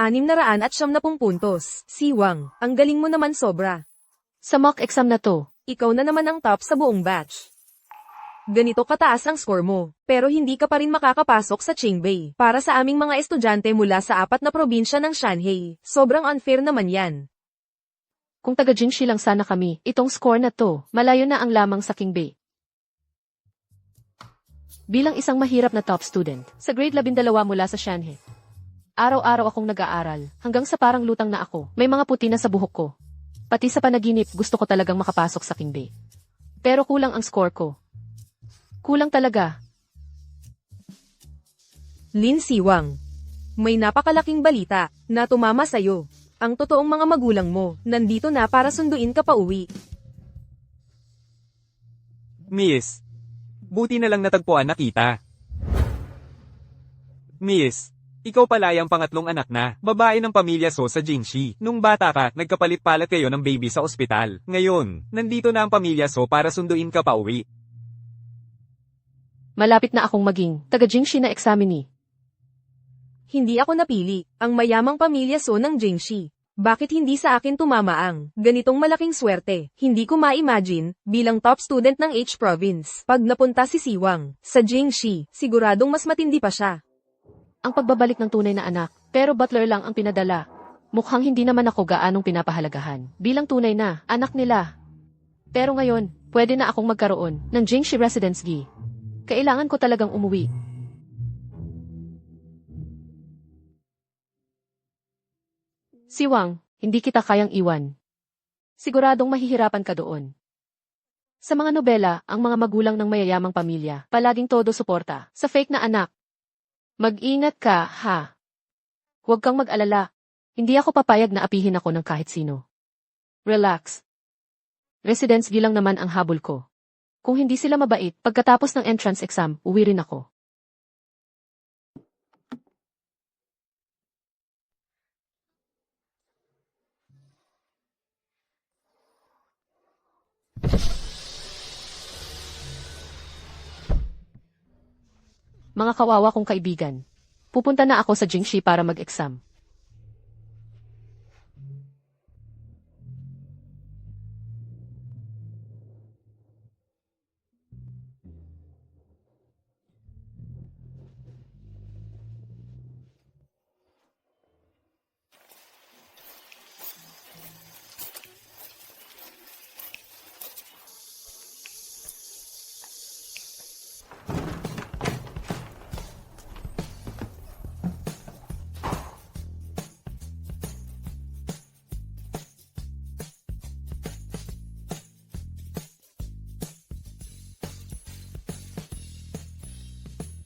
670 puntos. Siwang, ang galing mo naman sobra. Sa mock exam na to, Ikaw na naman ang top sa buong batch. Ganito kataas ang score mo, pero hindi ka pa rin makakapasok sa Qingbei. Para sa aming mga estudyante mula sa 4 na probinsya ng Shanghai, sobrang unfair naman yan. kung taga Jingxi lang sana kami, itong score na to, malayo na ang lamang sa Qingbei. Bilang isang mahirap na top student, sa grade 12 mula sa Shanghai. Araw-araw akong nag-aaral, hanggang sa parang lutang na ako, may mga puti na sa buhok ko. Pati sa panaginip, gusto ko talagang makapasok sa Qingbei. Pero kulang ang score ko. Kulang talaga. Lin Siwang, may napakalaking balita na tumama sa'yo. Ang totoong mga magulang mo, nandito na para sunduin ka pa uwi. Miss, buti na lang natagpuan na kita. Miss, ikaw pala yung pangatlong anak na, babae ng pamilya So sa Jingxi. Nung bata ka, nagkapalit-palit kayo ng baby sa ospital. Ngayon, nandito na ang pamilya So para sunduin ka pa uwi. Malapit na akong maging taga Jingxi na examinee. Hindi ako napili, ang mayamang pamilya So ng Jingxi. Bakit hindi sa akin tumama ang ganitong malaking swerte? Hindi ko ma-imagine, bilang top student ng H province. Pag napunta si Siwang sa Jingxi, siguradong mas matindi pa siya. Ang pagbabalik ng tunay na anak, pero butler lang ang pinadala. Mukhang hindi naman ako gaanong pinapahalagahan, bilang tunay na anak nila. Pero ngayon, pwede na akong magkaroon ng Jingxi residence gi. Kailangan ko talagang umuwi. Siwang, hindi kita kayang iwan. Siguradong mahihirapan ka doon. Sa mga nobela, ang mga magulang ng mayayamang pamilya, palaging todo suporta sa fake na anak. Mag-ingat ka, ha? Huwag kang mag-alala. Hindi ako papayag na apihin ako ng kahit sino. Relax. Residence gilang naman ang habol ko. Kung hindi sila mabait, pagkatapos ng entrance exam, uwi rin ako. Mga kawawa kong kaibigan. Pupunta na ako sa Jingxi para mag-exam.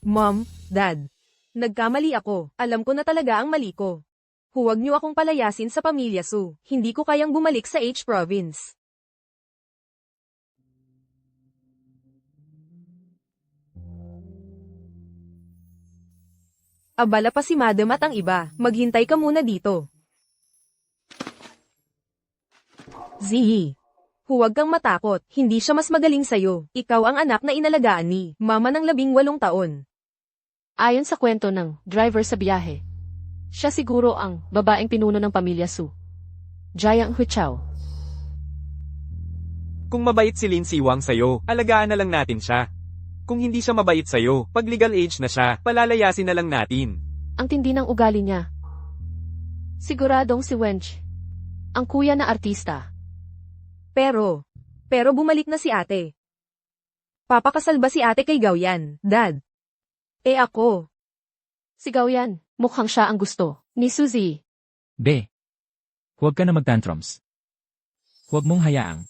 Mom, Dad. Nagkamali ako, alam ko na talaga ang mali ko. Huwag niyo akong palayasin sa pamilya Su, hindi ko kayang bumalik sa H province. Abala pa si Madam at ang iba, maghintay ka muna dito. Ziyi. Huwag kang matakot, hindi siya mas magaling sa'yo. Ikaw ang anak na inalagaan ni Mama ng 18 taon. Ayon sa kwento ng driver sa biyahe, siya siguro ang babaeng pinuno ng pamilya Su. Jiang Huichao. Kung mabait si Lin Siwang sa'yo, alagaan na lang natin siya. Kung hindi siya mabait sa'yo, pag legal age na siya, palalayasin na lang natin. Ang tindi ng ugali niya. Siguradong si Wench, ang kuya na artista. Pero bumalik na si ate. Papakasal ba si ate kay Gaoyan, Dad? Ako. Si Gaoyan, mukhang siya ang gusto ni Suzy. Be, huwag ka na mag-tantrums. Huwag mong hayaang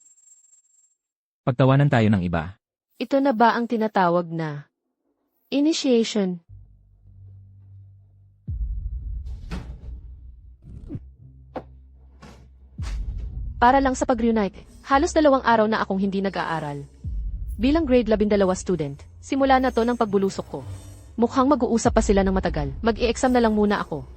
pagtawanan tayo ng iba. Ito na ba ang tinatawag na initiation? Para lang sa pag-reunite, halos 2 araw na akong hindi nag-aaral. Bilang grade 12 student, simula na to ng pagbulusok ko. Mukhang mag-uusap pa sila ng matagal. Mag-i-exam na lang muna ako.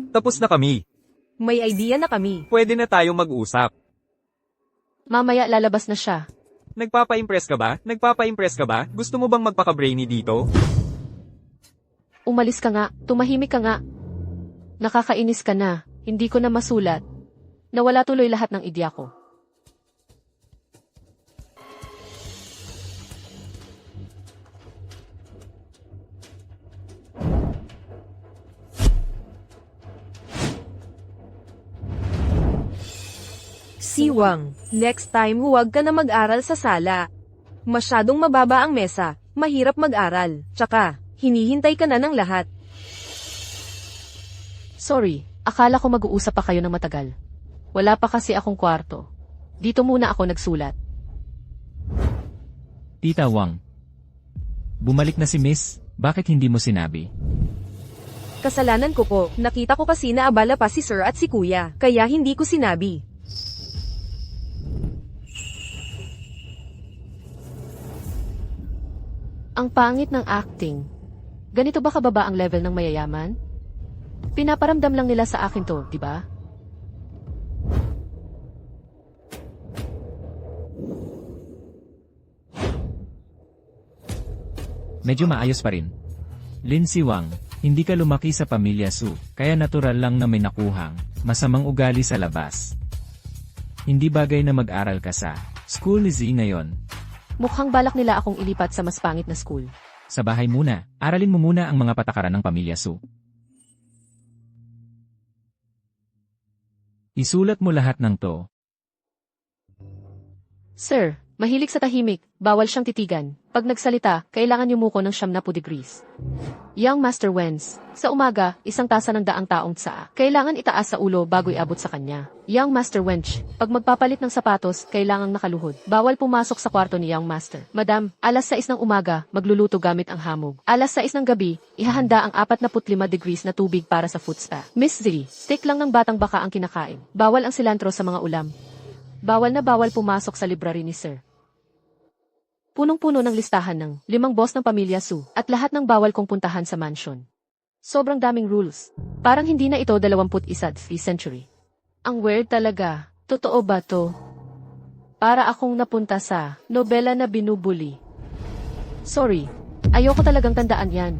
Tapos na kami. May idea na kami. Pwede na tayong mag-usap. Mamaya lalabas na siya. Nagpapa-impress ka ba? Nagpapa-impress ka ba? Gusto mo bang magpaka-brainy dito? Umalis ka nga, tumahimik ka nga. Nakakainis ka na, hindi ko na masulat. Nawala tuloy lahat ng ideya ko. Siwang, next time huwag ka na mag-aral sa sala. Masyadong mababa ang mesa, mahirap mag-aral, tsaka, hinihintay ka na ng lahat. Sorry, akala ko mag-uusap pa kayo ng matagal. Wala pa kasi akong kwarto. Dito muna ako nagsulat. Tita Wang. Bumalik na si Miss, bakit hindi mo sinabi? Kasalanan ko po, nakita ko kasi na abala pa si Sir at si Kuya, kaya hindi ko sinabi. Ang pangit ng acting. Ganito ba kababa ang level ng mayayaman? Pinaparamdam lang nila sa akin to, di ba? Medyo maayos pa rin. Lin Siwang, hindi ka lumaki sa pamilya Su, kaya natural lang na may nakuhang masamang ugali sa labas. Hindi bagay na mag-aral ka sa school ni Z ngayon. Mukhang balak nila akong ilipat sa mas pangit na school. Sa bahay muna, aralin mo muna ang mga patakaran ng pamilya Su. Isulat mo lahat ng to. Sir, mahilig sa tahimik, bawal siyang titigan. Pag nagsalita, kailangan yumuko ng 70 degrees. Young Master Wenz, sa umaga, isang tasa ng daang taong tsaa. Kailangan itaas sa ulo bago iabot sa kanya. Young Master Wench, pag magpapalit ng sapatos, kailangang nakaluhod. Bawal pumasok sa kwarto ni Young Master. Madam, alas 6 ng umaga, magluluto gamit ang hamog. Alas 6 ng gabi, ihahanda ang 45 degrees na tubig para sa foot spa. Miss Z, steak lang ng batang baka ang kinakain. Bawal ang cilantro sa mga ulam. Bawal na bawal pumasok sa library ni Sir. Punong-puno ng listahan ng 5 boss ng pamilya Su at lahat ng bawal kong puntahan sa mansion. Sobrang daming rules. Parang hindi na ito 21st century. Ang weird talaga. Totoo ba to? Para akong napunta sa nobela na binubuli. Sorry. Ayoko talagang tandaan yan.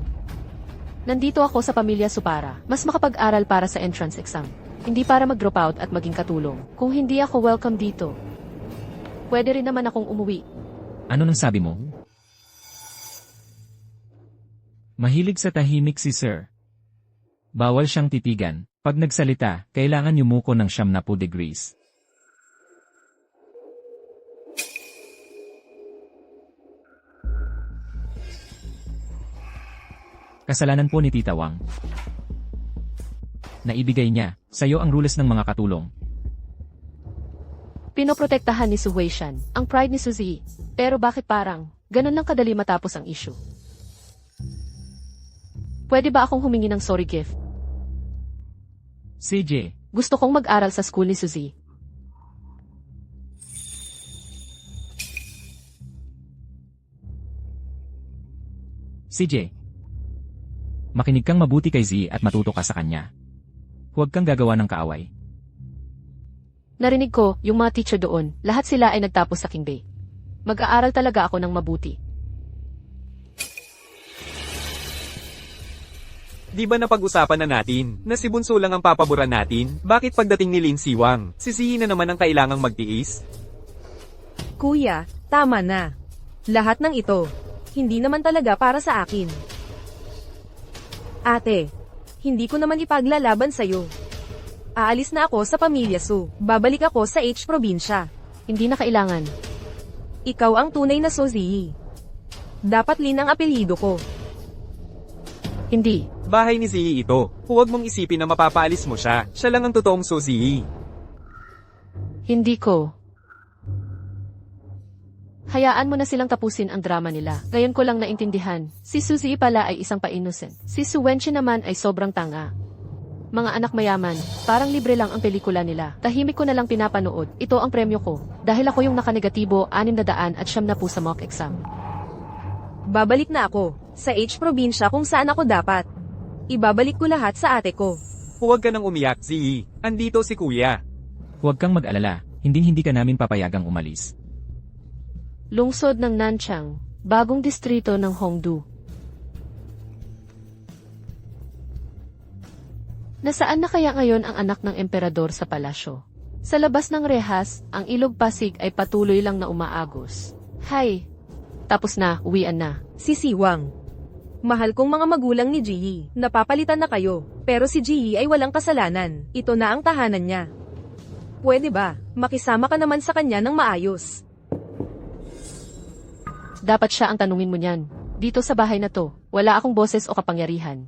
Nandito ako sa pamilya Su para mas makapag-aral para sa entrance exam. Hindi para mag-drop out at maging katulong. Kung hindi ako welcome dito, pwede rin naman akong umuwi. Ano nang sabi mo? Mahilig sa tahimik si Sir. Bawal siyang titigan. Pag nagsalita, kailangan yumuko ng 70 degrees. Kasalanan po ni Tita Wang. Naibigay niya sa'yo ang rules ng mga katulong. Pinoprotektahan ni Su Weishan ang pride ni Suzy. Pero bakit parang ganun lang kadali matapos ang issue? Pwede ba akong humingi ng sorry gift? CJ, Gusto kong mag-aral sa school ni Suzy. CJ. Makinig kang mabuti kay Z at matuto ka sa kanya. Huwag kang gagawa ng kaaway. Narinig ko, yung mga teacher doon, lahat sila ay nagtapos sa King Bay. Mag-aaral talaga ako ng mabuti. Di ba napag-usapan na natin, na si Bunso lang ang papaboran natin? Bakit pagdating ni Lin Siwang, sisihin na naman ang kailangang magtiis? Kuya, tama na. Lahat ng ito, hindi naman talaga para sa akin. Ate, hindi ko naman ipaglalaban sa'yo. Aalis na ako sa pamilya Su. Babalik ako sa H probinsya. Hindi na kailangan. Ikaw ang tunay na Suzy. Dapat Lin ang apelyido ko. Hindi. Bahay ni Ziyi ito. Huwag mong isipin na mapapaalis mo siya. Siya lang ang totoong Suzy. Hindi ko. Hayaan mo na silang tapusin ang drama nila. Ngayon ko lang naintindihan. Si Suzy pala ay isang pa-innocent. Si Su Wenchi naman ay sobrang tanga. Mga anak mayaman, parang libre lang ang pelikula nila. Tahimik ko na lang pinapanood. Ito ang premyo ko. Dahil ako yung nakanegatibo, 600 at 70 sa mock exam. Babalik na ako sa H probinsya kung saan ako dapat. Ibabalik ko lahat sa ate ko. Huwag ka nang umiyak, Ziyi. Andito si kuya. Huwag kang mag-alala, hindi ka namin papayagang umalis. Lungsod ng Nanchang, bagong distrito ng Hongdu. Nasaan na kaya ngayon ang anak ng emperador sa palasyo? Sa labas ng rehas, ang ilog Pasig ay patuloy lang na umaagos. Hay! Tapos na, uwian na. Si Siwang. Mahal kong mga magulang ni Ji, napapalitan na kayo, pero si Ji ay walang kasalanan. Ito na ang tahanan niya. Pwede ba, makisama ka naman sa kanya ng maayos? Dapat siya ang tanungin mo niyan. Dito sa bahay na to, wala akong boses o kapangyarihan.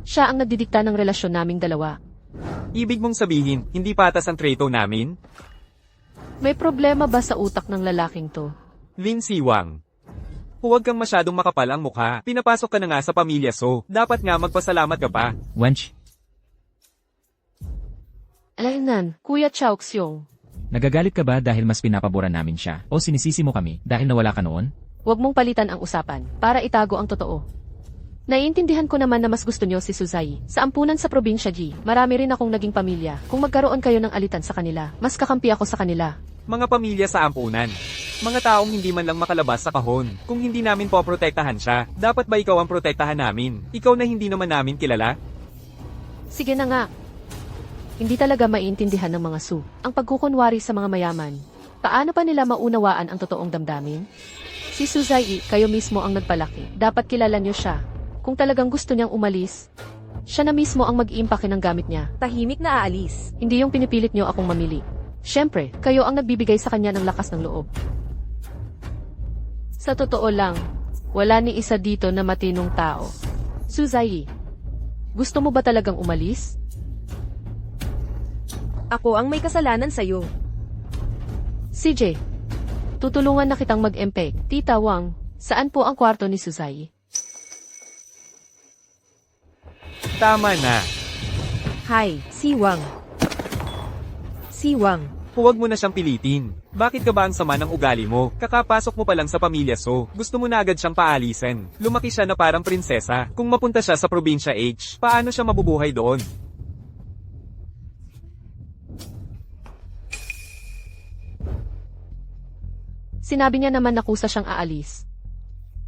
Siya ang nagdidikta ng relasyon naming dalawa. Ibig mong sabihin, hindi patas ang treto namin? May problema ba sa utak ng lalaking to? Lin Siwang. Huwag kang masyadong makapal ang mukha. Pinapasok ka na nga sa pamilya So. Dapat nga magpasalamat ka pa. Wench, Alaynan, Kuya Chao Xiong. nagagalit ka ba dahil mas pinapaboran namin siya? O sinisisi mo kami dahil nawala ka noon? Huwag mong palitan ang usapan, para itago ang totoo. Naiintindihan ko naman na mas gusto niyo si Suzai. Sa ampunan sa probinsya G, marami rin akong naging pamilya. Kung magkaroon kayo ng alitan sa kanila, mas kakampi ako sa kanila. Mga pamilya sa ampunan. Mga taong hindi man lang makalabas sa kahon. Kung hindi namin poprotektahan siya, dapat ba ikaw ang protektahan namin? Ikaw na hindi naman namin kilala? Sige na nga. Hindi talaga maiintindihan ng mga Su ang pagkukunwari sa mga mayaman. Paano pa nila maunawaan ang totoong damdamin? Si Suzai, kayo mismo ang nagpalaki. Dapat kilala niyo siya. Kung talagang gusto niyang umalis, siya na mismo ang mag-iimpake ng gamit niya. Tahimik na aalis. Hindi yung pinipilit niyo akong mamili. Siyempre, kayo ang nagbibigay sa kanya ng lakas ng loob. Sa totoo lang, wala ni isa dito na matinong tao. Suzai, gusto mo ba talagang umalis? Ako ang may kasalanan sa'yo. CJ, tutulungan na kitang mag-empake. Tita Wang, saan po ang kwarto ni Suzai? Tama na. Hi, Siwang. Siwang. Huwag mo na siyang pilitin. Bakit ka ba ang sama ng ugali mo? Kakapasok mo pa lang sa pamilya So. Gusto mo na agad siyang paalisin. Lumaki siya na parang prinsesa. Kung mapunta siya sa probinsya H, paano siya mabubuhay doon? Sinabi niya naman na kusa siyang aalis.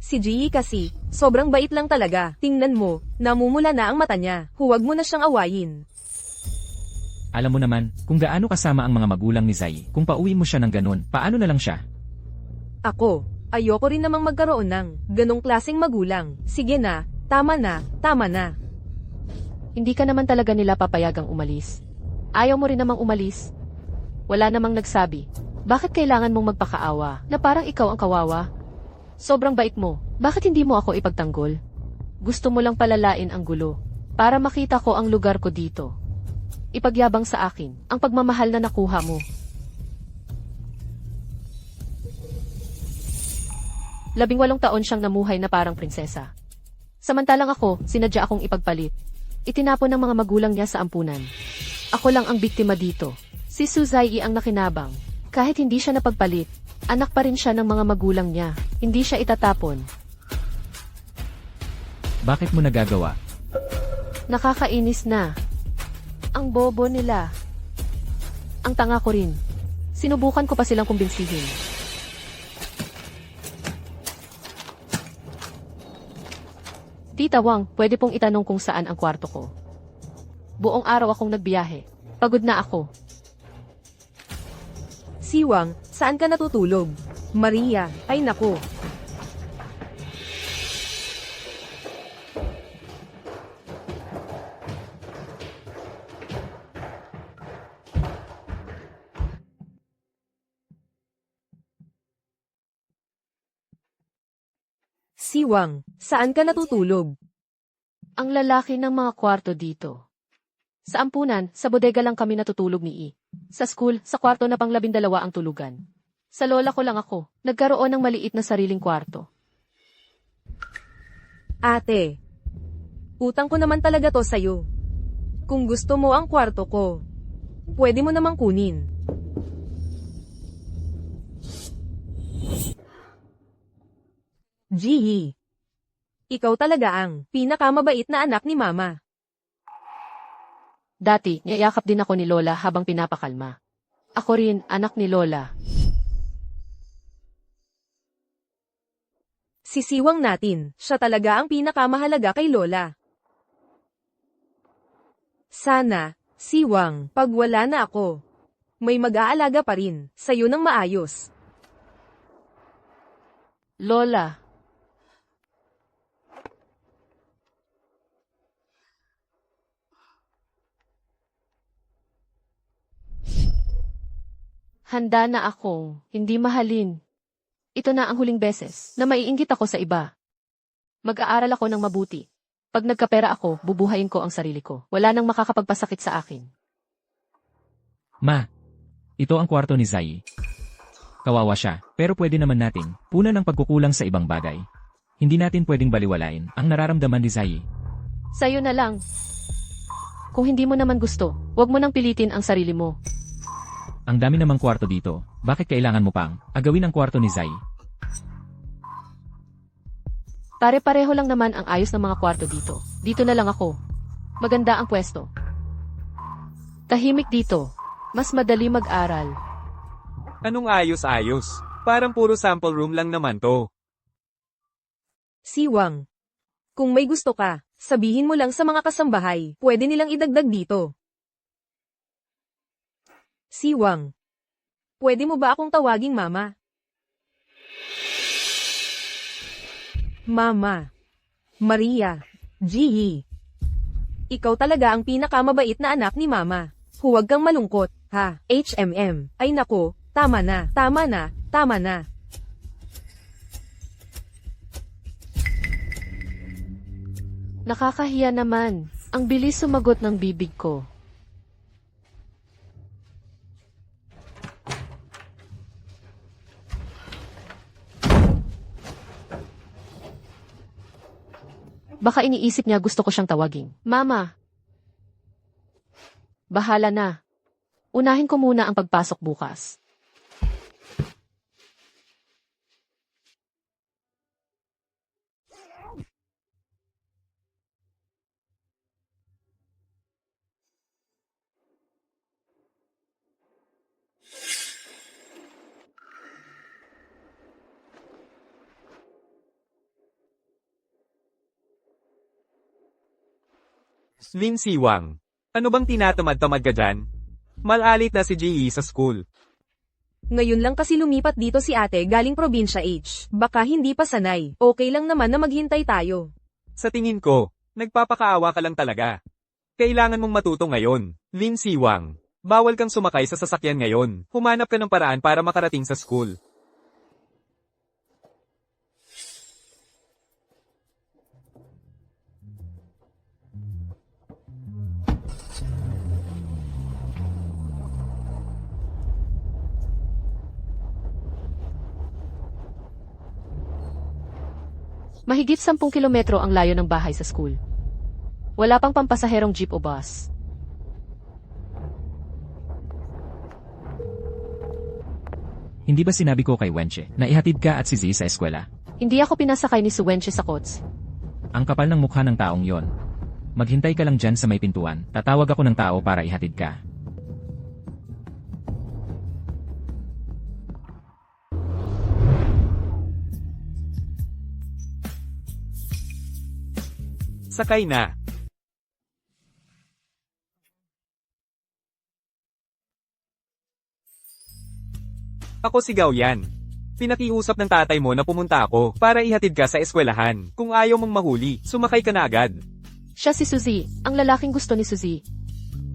Si Ji kasi, sobrang bait lang talaga. Tingnan mo, namumula na ang mata niya. Huwag mo na siyang awayin. Alam mo naman, kung gaano kasama ang mga magulang ni Zai, kung pauwi mo siya ng ganun, paano na lang siya? Ako, ayoko rin namang magkaroon ng ganong klaseng magulang. Sige na, tama na, tama na. Hindi ka naman talaga nila papayagang umalis. Ayaw mo rin namang umalis. Wala namang nagsabi. Bakit kailangan mong magpakaawa na parang ikaw ang kawawa? Sobrang bait mo. Bakit hindi mo ako ipagtanggol? Gusto mo lang palalain ang gulo para makita ko ang lugar ko dito. Ipagyabang sa akin ang pagmamahal na nakuha mo. 18 taon siyang namuhay na parang prinsesa. Samantalang ako, sinadya akong ipagpalit. Itinapon ng mga magulang niya sa ampunan. Ako lang ang biktima dito. Si Suzai ang nakinabang. Kahit hindi siya napagpalit, anak pa rin siya ng mga magulang niya. Hindi siya itatapon. Bakit mo nagagawa? Nakakainis na. Ang bobo nila. Ang tanga ko rin. Sinubukan ko pa silang kumbinsihin. Tita Wang, pwede pong itanong kung saan ang kwarto ko. Buong araw akong nagbiyahe. Pagod na ako. Siwang, saan ka natutulog? Maria, ay nako. Siwang, saan ka natutulog? Ang lalaki ng mga kwarto dito. Sa ampunan, sa bodega lang kami natutulog ni I. Sa school, sa kwarto na pang-12 ang tulugan. Sa lola ko lang ako, nagkaroon ng maliit na sariling kwarto. Ate, utang ko naman talaga to sa'yo. Kung gusto mo ang kwarto ko, pwede mo namang kunin. Jihi, ikaw talaga ang pinakamabait na anak ni Mama. Dati, niyayakap din ako ni Lola habang pinapakalma. Ako rin, anak ni Lola. Sisiwang natin, siya talaga ang pinakamahalaga kay Lola. Sana, Siwang, pag wala na ako, may mag-aalaga pa rin, sa'yo ng maayos. Lola. Handa na akong hindi mahalin. Ito na ang huling beses na maiinggit ako sa iba. Mag-aaral ako ng mabuti. Pag nagkapera ako, bubuhayin ko ang sarili ko. Wala nang makakapagpasakit sa akin. Ma, ito ang kwarto ni Zai. Kawawa siya, pero pwede naman nating punan ng pagkukulang sa ibang bagay. Hindi natin pwedeng baliwalain ang nararamdaman ni Zai. Sa'yo na lang. Kung hindi mo naman gusto, huwag mo nang pilitin ang sarili mo. Ang dami namang kwarto dito, bakit kailangan mo pang agawin ang kwarto ni Zai? Pare-pareho lang naman ang ayos ng mga kwarto dito. Dito na lang ako. Maganda ang pwesto. Tahimik dito. Mas madali mag-aral. Anong ayos-ayos? Parang puro sample room lang naman to. Siwang, kung may gusto ka, sabihin mo lang sa mga kasambahay, pwede nilang idagdag dito. Siwang, pwede mo ba akong tawaging mama? Mama. Maria. Jihi. Ikaw talaga ang pinakamabait na anak ni Mama. Huwag kang malungkot, ha? HMM. Ay nako, tama na, tama na, tama na. Nakakahiya naman. Ang bilis sumagot ng bibig ko. Baka iniisip niya gusto ko siyang tawagin. Mama. Bahala na. Unahin ko muna ang pagpasok bukas. Lin Siwang, ano bang tinatamad-tamad ka dyan? Malalit na si Ji sa school. Ngayon lang kasi lumipat dito si ate galing probinsya H. Baka hindi pa sanay. Okay lang naman na maghintay tayo. Sa tingin ko, nagpapakaawa ka lang talaga. Kailangan mong matuto ngayon. Lin Siwang, bawal kang sumakay sa sasakyan ngayon. Humanap ka ng paraan para makarating sa school. Mahigit 10 kilometro ang layo ng bahay sa school. Wala pang pampasaherong jeep o bus. Hindi ba sinabi ko kay Wenche na ihatid ka at si Z sa eskwela? Hindi ako pinasakay ni Suwenche sa kots. Ang kapal ng mukha ng taong yon. Maghintay ka lang dyan sa may pintuan. Tatawag ako ng tao para ihatid ka. Sakay na. Ako si Gaoyan. Pinakiusap ng tatay mo na pumunta ako para ihatid ka sa eskwelahan. Kung ayaw mong mahuli, sumakay ka na agad. Siya si Suzy, ang lalaking gusto ni Suzy.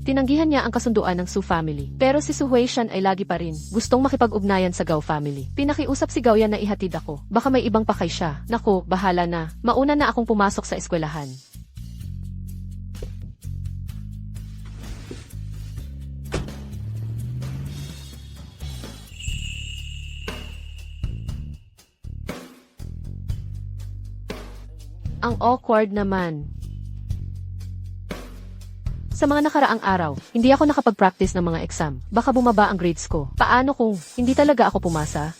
Tinanggihan niya ang kasunduan ng Su family. Pero si Su Huishan ay lagi pa rin. Gustong makipag-ugnayan sa Gao family. Pinakiusap si Gaoyan na ihatid ako. Baka may ibang pakay siya. Naku, bahala na. Mauna na akong pumasok sa eskwelahan. Ang awkward naman. Sa mga nakaraang araw, hindi ako nakapag-practice ng mga exam. Baka bumaba ang grades ko. Paano kung hindi talaga ako pumasa?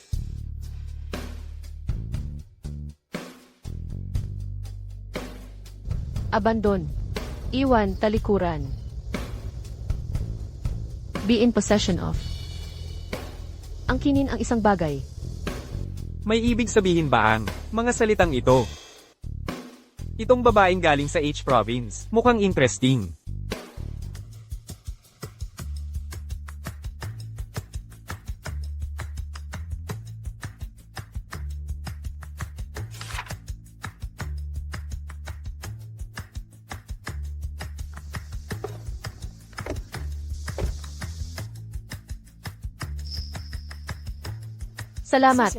Abandon. Iwan, talikuran. Be in possession of. Angkinin ang isang bagay. May ibig sabihin ba ang mga salitang ito? Itong babaeng galing sa H province, mukhang interesting. Salamat.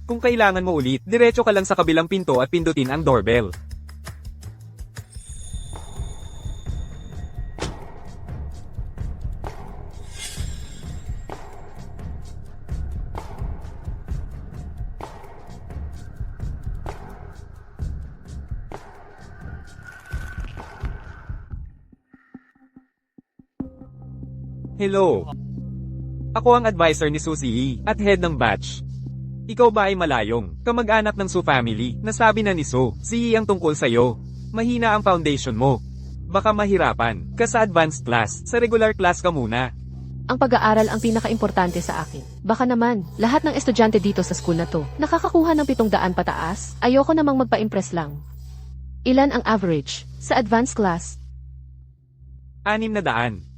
Kung kailangan mo ulit, diretso ka lang sa kabilang pinto at pindutin ang doorbell. Hello. Ako ang advisor ni Susie at head ng batch. Ikaw ba ay malayong, kamag-anak ng Su family, nasabi na ni Su, si ang tungkol sa'yo. Mahina ang foundation mo. Baka mahirapan ka sa advanced class, sa regular class ka muna. Ang pag-aaral ang pinaka-importante sa akin. Baka naman, lahat ng estudyante dito sa school na to, nakakakuha ng 700 pataas, ayoko namang magpa-impress lang. Ilan ang average sa advanced class? 600.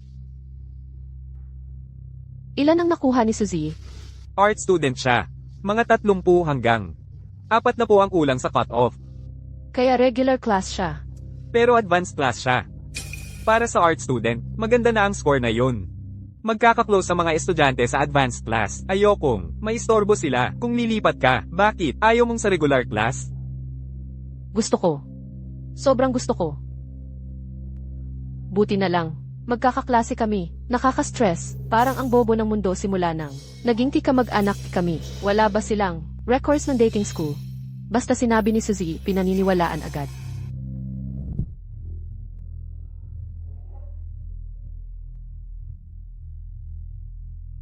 Ilan ang nakuha ni Suzy? Art student siya. Mga 30 hanggang 40 ang kulang sa cut-off. Kaya regular class siya. Pero advanced class siya. Para sa art student, maganda na ang score na yun. Magkakaklose sa mga estudyante sa advanced class. Ayokong, maistorbo sila. Kung lilipat ka, bakit? Ayaw mong sa regular class? Gusto ko. Sobrang gusto ko. Buti na lang. Magkakaklase kami. Nakaka-stress. Parang ang bobo ng mundo simula nang naging kamag-anak kami. Wala ba silang records ng dating school? Basta sinabi ni Suzy, pinaniniwalaan agad.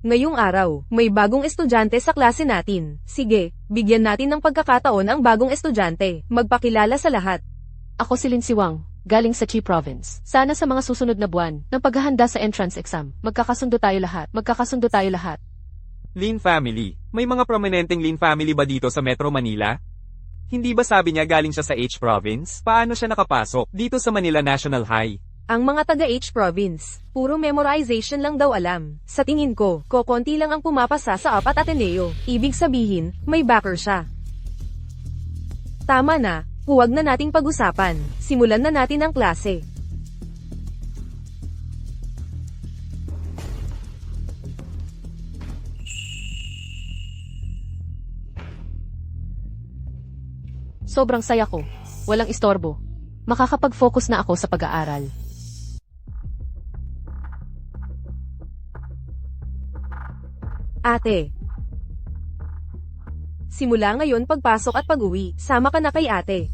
Ngayong araw, may bagong estudyante sa klase natin. Sige, bigyan natin ng pagkakataon ang bagong estudyante. Magpakilala sa lahat. Ako si Lindsay Wang, galing sa Chi Province. Sana sa mga susunod na buwan, ng paghahanda sa entrance exam, magkakasundo tayo lahat. Lin family. May mga prominenteng Lin family ba dito sa Metro Manila? Hindi ba sabi niya galing siya sa H province? Paano siya nakapasok dito sa Manila National High? Ang mga taga H province, puro memorization lang daw alam. Sa tingin ko, kokonti lang ang pumapasa sa apat Ateneo. Ibig sabihin, may backer siya. Tama na, huwag na nating pag-usapan. Simulan na natin ang klase. Sobrang saya ko. Walang istorbo. Makakapag-focus na ako sa pag-aaral. Ate. Simula ngayon pagpasok at pag-uwi, sama ka na kay ate.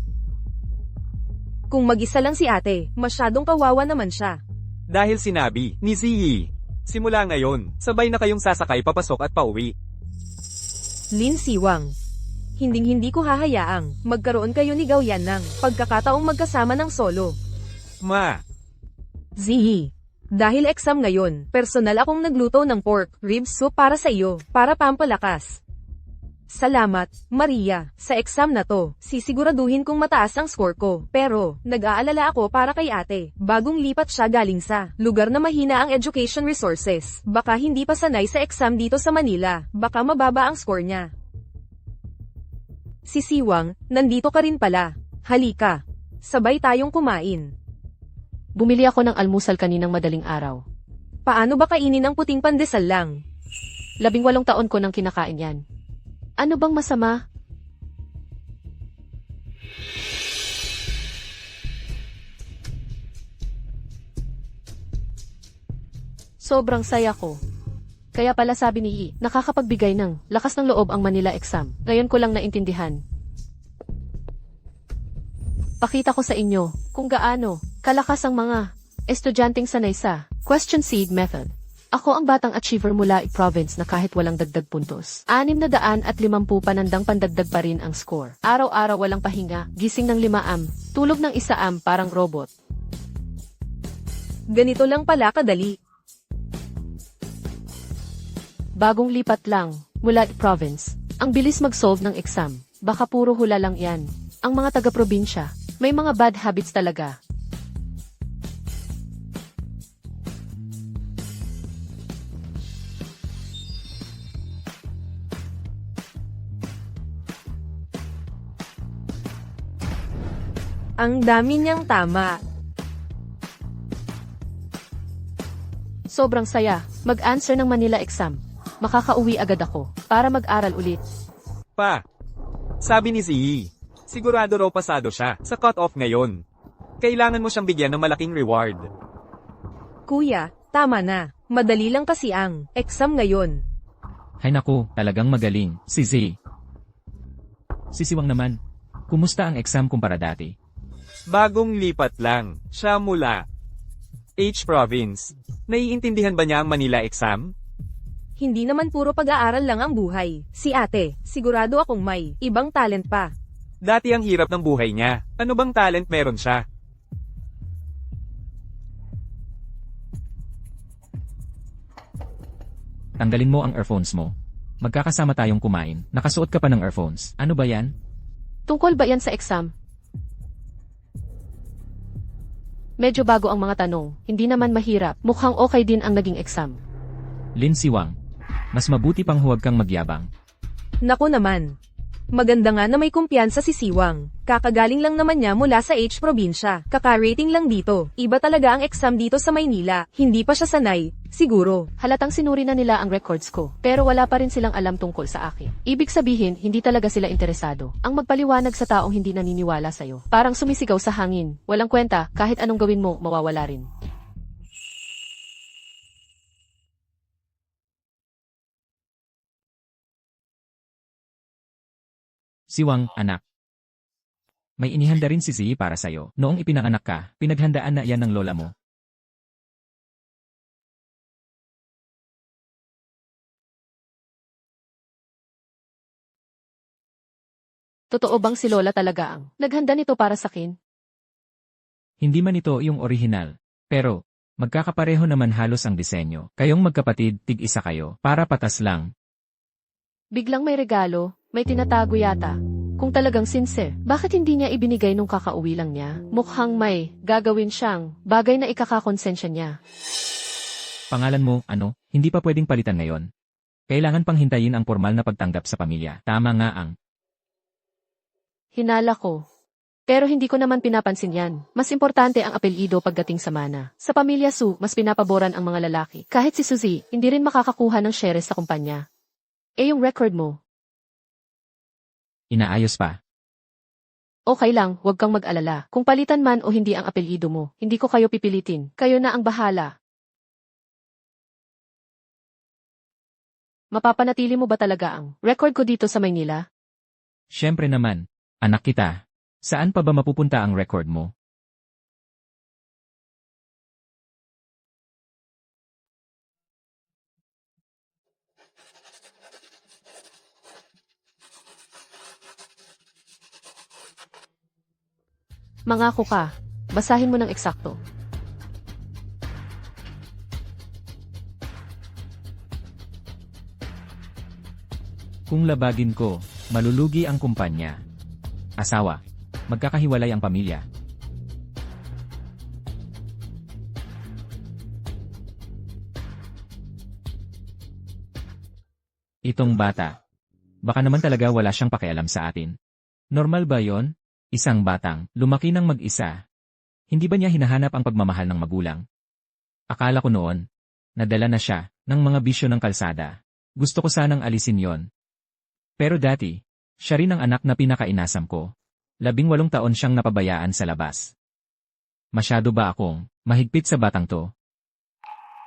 Kung mag-isa lang si ate, masyadong kawawa naman siya. Dahil sinabi ni Ziyi. Simula ngayon, sabay na kayong sasakay papasok at pauwi. Lin Siwang. Hinding-hindi ko hahayaang magkaroon kayo ni Gaoyan ng pagkakataong magkasama ng solo. Ma. Ziyi. Dahil exam ngayon, personal akong nagluto ng pork ribs soup para sa iyo, para pampalakas. Salamat, Maria, sa exam na to, sisiguraduhin kong mataas ang score ko. Pero, nag-aalala ako para kay ate, bagong lipat siya galing sa lugar na mahina ang education resources. Baka hindi pa sanay sa exam dito sa Manila, baka mababa ang score niya. Si Siwang, nandito ka rin pala. Halika. Sabay tayong kumain. Bumili ako ng almusal kaninang madaling araw. Paano ba kainin ang puting pandesal lang? 18 taon ko nang kinakain yan. Ano bang masama? Sobrang saya ko. Kaya pala sabi ni Yi, nakakapagbigay ng lakas ng loob ang Manila exam. Ngayon ko lang naintindihan. Pakita ko sa inyo kung gaano kalakas ang mga estudyanteng sanay sa question seed method. Ako ang batang achiever mula province na kahit walang dagdag puntos. 650 panandang pandagdag pa rin ang score. Araw-araw walang pahinga, gising ng 5 am, tulog ng 1 am parang robot. Ganito lang pala kadali. Bagong lipat lang, mula province. Ang bilis mag-solve ng exam. Baka puro hula lang yan. Ang mga taga-probinsya, may mga bad habits talaga. Ang dami niyang tama. Sobrang saya, mag-answer ng Manila exam. Makakauwi agad ako, para mag-aral ulit. Pa, sabi ni Zee, sigurado raw pasado siya sa cut-off ngayon. Kailangan mo siyang bigyan ng malaking reward. Kuya, tama na. Madali lang kasi ang exam ngayon. Hay naku, talagang magaling, si Z. Si Siwang naman, kumusta ang exam kumpara dati? Bagong lipat lang, siya mula H Province. Naiintindihan ba niya ang Manila exam? Hindi naman puro pag-aaral lang ang buhay. Si ate, sigurado akong may ibang talent pa. Dati ang hirap ng buhay niya. Ano bang talent meron siya? Tanggalin mo ang earphones mo. Magkakasama tayong kumain, nakasuot ka pa ng earphones. Ano ba yan? Tungkol ba yan sa exam? Medyo bago ang mga tanong, hindi naman mahirap, mukhang okay din ang naging exam. Lin Siwang, mas mabuti pang huwag kang magyabang. Naku naman. Maganda nga na may kumpiyansa si Siwang. Kakagaling lang naman niya mula sa H probinsya. Kaka-rating lang dito. Iba talaga ang exam dito sa Maynila. Hindi pa siya sanay. Siguro. Halatang sinuri na nila ang records ko, pero wala pa rin silang alam tungkol sa akin. Ibig sabihin, hindi talaga sila interesado. Ang magpaliwanag sa taong hindi naniniwala sa'yo. Parang sumisigaw sa hangin. Walang kwenta, kahit anong gawin mo, mawawala rin. Siwang, anak. May inihanda rin si Z para sa'yo. Noong ipinanganak ka, pinaghandaan na yan ng lola mo. Totoo bang si Lola talaga ang naghanda nito para sa akin? Hindi man ito yung orihinal. Pero, magkakapareho naman halos ang disenyo. Kayong magkapatid, tig-isa kayo, para patas lang. Biglang may regalo, may tinatago yata. Kung talagang sincere, bakit hindi niya ibinigay nung kakauwi lang niya? Mukhang may gagawin siyang bagay na ikakakonsensya niya. Pangalan mo, ano, hindi pa pwedeng palitan ngayon. Kailangan pang hintayin ang formal na pagtanggap sa pamilya. Tama nga ang Hinala ko. Pero hindi ko naman pinapansin yan. Mas importante ang apelyido pagdating sa mana. Sa pamilya Su, mas pinapaboran ang mga lalaki. Kahit si Suzy, hindi rin makakakuha ng shares sa kumpanya. Yung record mo. inaayos pa. Okay lang, huwag kang mag-alala. Kung palitan man o hindi ang apelyido mo, hindi ko kayo pipilitin. Kayo na ang bahala. Mapapanatili mo ba talaga ang record ko dito sa Maynila? Siyempre naman, anak kita. Saan pa ba mapupunta ang record mo? Mangako ka. Basahin mo ng eksakto. Kung labagin ko, malulugi ang kumpanya. Asawa, magkakahiwalay ang pamilya. Itong bata. Baka naman talaga wala siyang pakialam sa atin. Normal ba yon? Isang batang, lumaki ng mag-isa. Hindi ba niya hinahanap ang pagmamahal ng magulang? Akala ko noon, nadala na siya ng mga bisyo ng kalsada. Gusto ko sanang alisin yon. Pero dati, siya rin ang anak na pinakainasam ko. 18 taon siyang napabayaan sa labas. Masyado ba akong mahigpit sa batang to?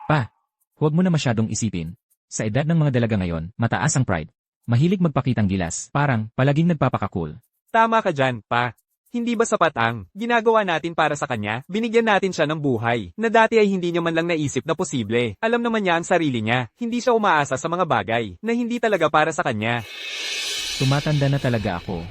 Pa, huwag mo na masyadong isipin. Sa edad ng mga dalaga ngayon, mataas ang pride. Mahilig magpakitang gilas, parang palaging nagpapakakul. Tama ka dyan, pa. Hindi ba sapat ang ginagawa natin para sa kanya? Binigyan natin siya ng buhay, na dati ay hindi niya man lang naisip na posible. Alam naman niya ang sarili niya, hindi siya umaasa sa mga bagay, na hindi talaga para sa kanya. Tumatanda na talaga ako.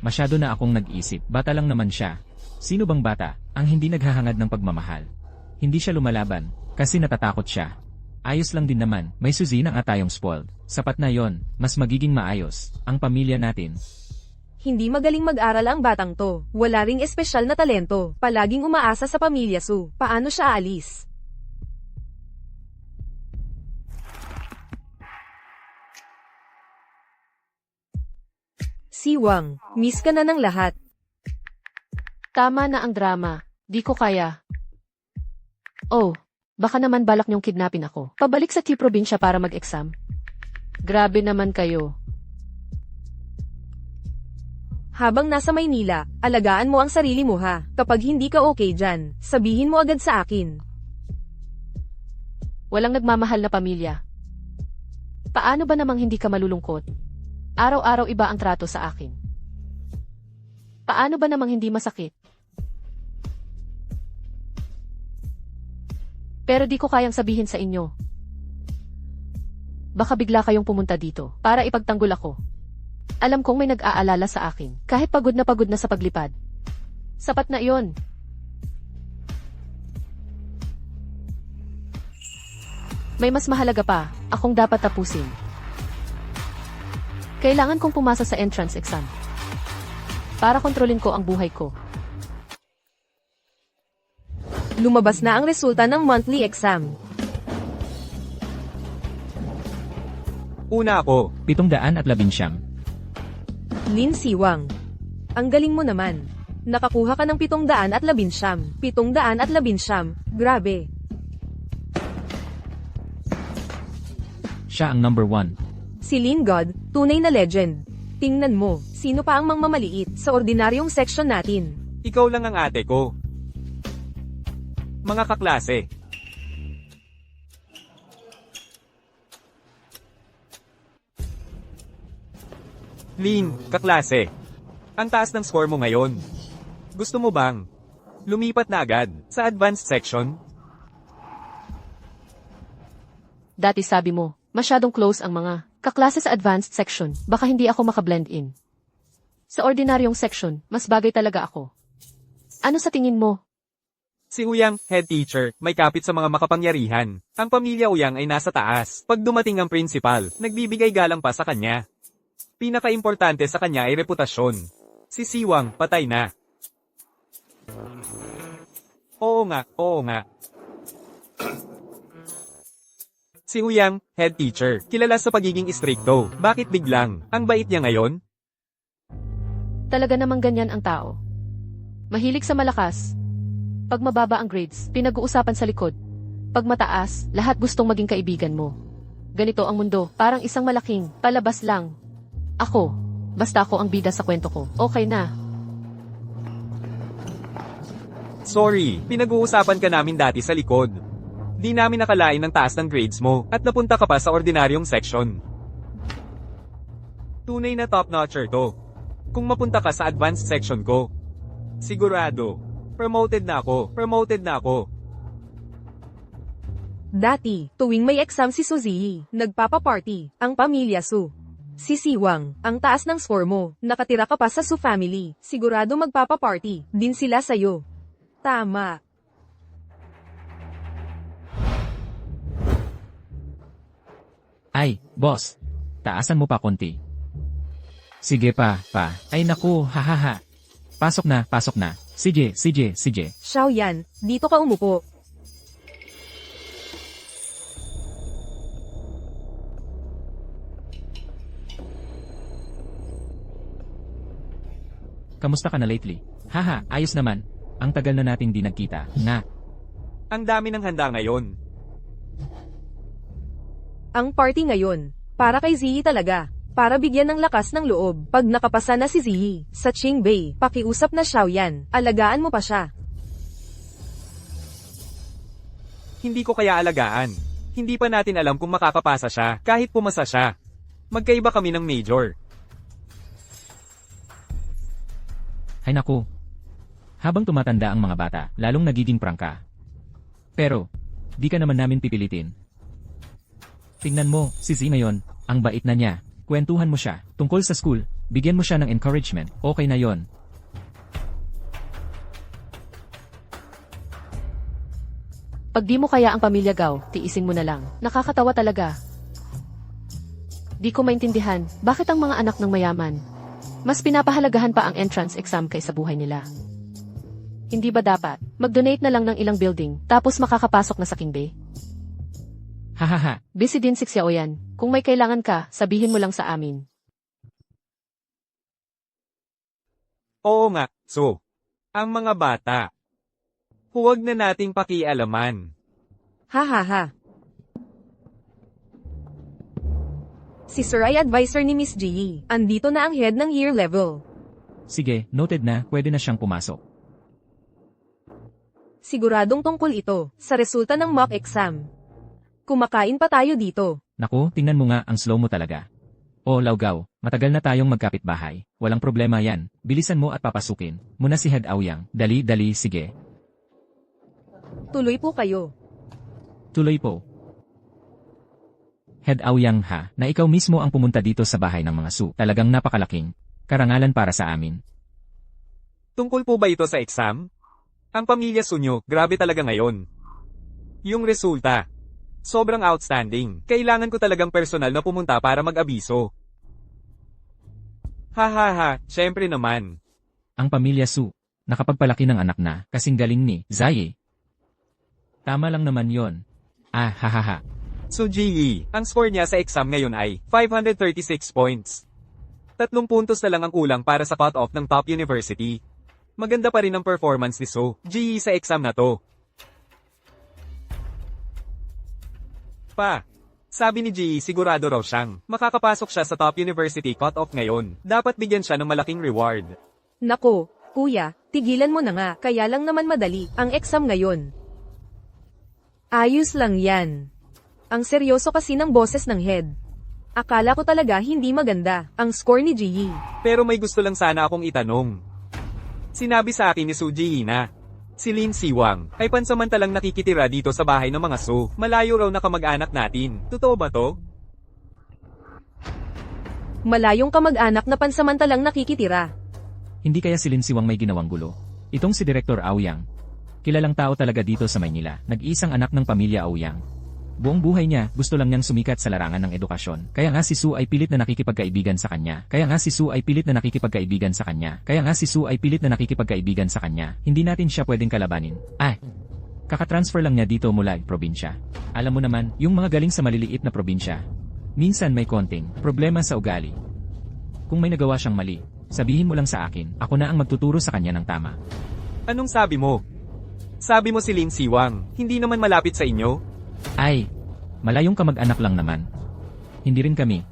Masyado na akong nag-isip, bata lang naman siya. Sino bang bata, ang hindi naghahangad ng pagmamahal? Hindi siya lumalaban, kasi natatakot siya. Ayos lang din naman, may Suzy na nga tayong spoiled. Sapat na yon, mas magiging maayos, ang pamilya natin. Hindi magaling mag-aral ang batang to. Wala ring espesyal na talento. Palaging umaasa sa pamilya Su. Paano siya aalis? Siwang, miss ka na ng lahat. Tama na ang drama. Di ko kaya. Oh, baka naman balak niyong kidnapin ako. Pabalik sa T-probinsya para mag-exam. Grabe naman kayo. Habang nasa Maynila, alagaan mo ang sarili mo ha. Kapag hindi ka okay dyan, sabihin mo agad sa akin. Walang nagmamahal na pamilya. Paano ba namang hindi ka malulungkot? Araw-araw iba ang trato sa akin. Paano ba namang hindi masakit? Pero di ko kayang sabihin sa inyo. Baka bigla kayong pumunta dito para ipagtanggol ako. Alam kong may nag-aalala sa akin, kahit pagod na sa paglipad. Sapat na iyon. May mas mahalaga pa, akong dapat tapusin. Kailangan kong pumasa sa entrance exam. Para kontrolin ko ang buhay ko. Lumabas na ang resulta ng monthly exam. Una ako. 711. Lin Siwang. Ang galing mo naman. Nakakuha ka ng 711. 711. Grabe. Siya ang number 1. Si Lin God, tunay na legend. Tingnan mo, sino pa ang mangmamaliit sa ordinaryong section natin? Ikaw lang ang ate ko. Mga kaklase. Lin, kaklase. Ang taas ng score mo ngayon. Gusto mo bang lumipat na agad sa advanced section? Dati sabi mo, masyadong close ang mga kaklase sa advanced section, baka hindi ako makablend in. Sa ordinaryong section, mas bagay talaga ako. Ano sa tingin mo? Si Uyang, head teacher, may kapit sa mga makapangyarihan. Ang pamilya Uyang ay nasa taas. Pag dumating ang principal, nagbibigay galang pa sa kanya. Pinaka-importante sa kanya ay reputasyon. Si Siwang, patay na. Oo nga, oo nga. Si Uyang, head teacher, kilala sa pagiging istrikto. Bakit biglang? Ang bait niya ngayon? Talaga namang ganyan ang tao. Mahilig sa malakas. Pag mababa ang grades, pinag-uusapan sa likod. Pag mataas, lahat gustong maging kaibigan mo. Ganito ang mundo, parang isang malaking palabas lang. Ako, basta ako ang bida sa kwento ko. Okay na. Sorry, pinag-uusapan ka namin dati sa likod. Di namin nakalain ang taas ng grades mo, at napunta ka pa sa ordinaryong section. Tunay na top-notcher to. Kung mapunta ka sa advanced section ko, sigurado, promoted na ako. Dati, tuwing may exam si Suzy, nagpapaparty, ang pamilya Su. Si Siwang, ang taas ng score mo, nakatira ka pa sa Su family, sigurado magpapaparty, din sila sa'yo. Tama. Ay, boss. Taasan mo pa konti. Sige pa. Ay naku, hahaha. Pasok na. Sige. Xiao Yan, dito ka umupo. Kamusta ka na lately? Haha, ayos naman. Ang tagal na nating di nagkita. Nga. Ang dami ng handa ngayon. Ang party ngayon, para kay Ziyi talaga. Para bigyan ng lakas ng loob. Pag nakapasa na si Ziyi, sa Qingbei, pakiusap na Xiao Yan, alagaan mo pa siya. Hindi ko kaya alagaan. Hindi pa natin alam kung makakapasa siya, kahit pumasa siya. Magkaiba kami ng major. Hay naku. Habang tumatanda ang mga bata, lalong nagiging prangka. Pero, di ka naman namin pipilitin. Tingnan mo, si Z ngayon, ang bait na niya. Kwentuhan mo siya, tungkol sa school, bigyan mo siya ng encouragement, okay na yon. Pag di mo kaya ang pamilya Gao, tiisin mo na lang. Nakakatawa talaga. Di ko maintindihan, bakit ang mga anak ng mayaman mas pinapahalagahan pa ang entrance exam kaysa buhay nila? Hindi ba dapat mag-donate na lang ng ilang building tapos makakapasok na sa King Bay? Hahaha, Busy din si Xiao yan. Kung may kailangan ka, sabihin mo lang sa amin. Oo nga, so, ang mga bata. Huwag na nating pakialaman. Ha ha ha. Si Sir ay advisor ni Miss Ji. Andito na ang head ng year level. sige, noted na, pwede na siyang pumasok. Siguradong tungkol ito sa resulta ng mock exam. Kumakain pa tayo dito. Naku, tingnan mo nga, ang slow mo talaga. O Laugaw, matagal na tayong magkapitbahay. Walang problema yan. Bilisan mo at papasukin. Muna si Head Aoyang. Dali, dali, sige. Tuloy po kayo. Tuloy po. Head Aoyang ha, na ikaw mismo ang pumunta dito sa bahay ng mga Su. Talagang napakalaking karangalan para sa amin. Tungkol po ba ito sa exam? Ang pamilya Sunyo, grabe talaga ngayon. Yung resulta, sobrang outstanding. Kailangan ko talagang personal na pumunta para mag-abiso. Ha ha ha, syempre naman. Ang pamilya Su, nakapagpalaki ng anak na, kasing galing ni Zaye. Tama lang naman yon. Ah, hahaha. So Ji, ang score niya sa exam ngayon ay 536 points. 3 puntos na lang ang kulang para sa cut-off ng top university. Maganda pa rin ang performance ni So Ji sa exam na to. Sabi ni Ji sigurado raw siyang makakapasok siya sa top university cut-off ngayon. Dapat bigyan siya ng malaking reward. Nako, kuya, tigilan mo na nga. Kaya lang naman madali ang exam ngayon. Ayos lang yan. Ang seryoso kasi ng boses ng head. Akala ko talaga hindi maganda ang score ni Ji. Pero may gusto lang sana akong itanong. Sinabi sa akin ni Su Ji na si Lin Siwang ay pansamantalang nakikitira dito sa bahay ng mga Su. Malayo raw na kamag-anak natin. Totoo ba to? Malayong kamag-anak na pansamantalang nakikitira. Hindi kaya si Lin Siwang may ginawang gulo? Itong si Director Aoyang. Kilalang tao talaga dito sa Maynila. Nag-iisang anak ng pamilya Aoyang. Buong buhay niya, gusto lang niyang sumikat sa larangan ng edukasyon. Kaya nga si Su ay pilit na nakikipagkaibigan sa kanya. Hindi natin siya pwedeng kalabanin. Kakatransfer lang niya dito mula probinsya. Alam mo naman, yung mga galing sa maliliit na probinsya. Minsan may konting problema sa ugali. Kung may nagawa siyang mali, sabihin mo lang sa akin, ako na ang magtuturo sa kanya ng tama. Anong sabi mo? Sabi mo si Lin Siwang, hindi naman malapit sa inyo? Malayong kamag-anak lang naman. Hindi rin kami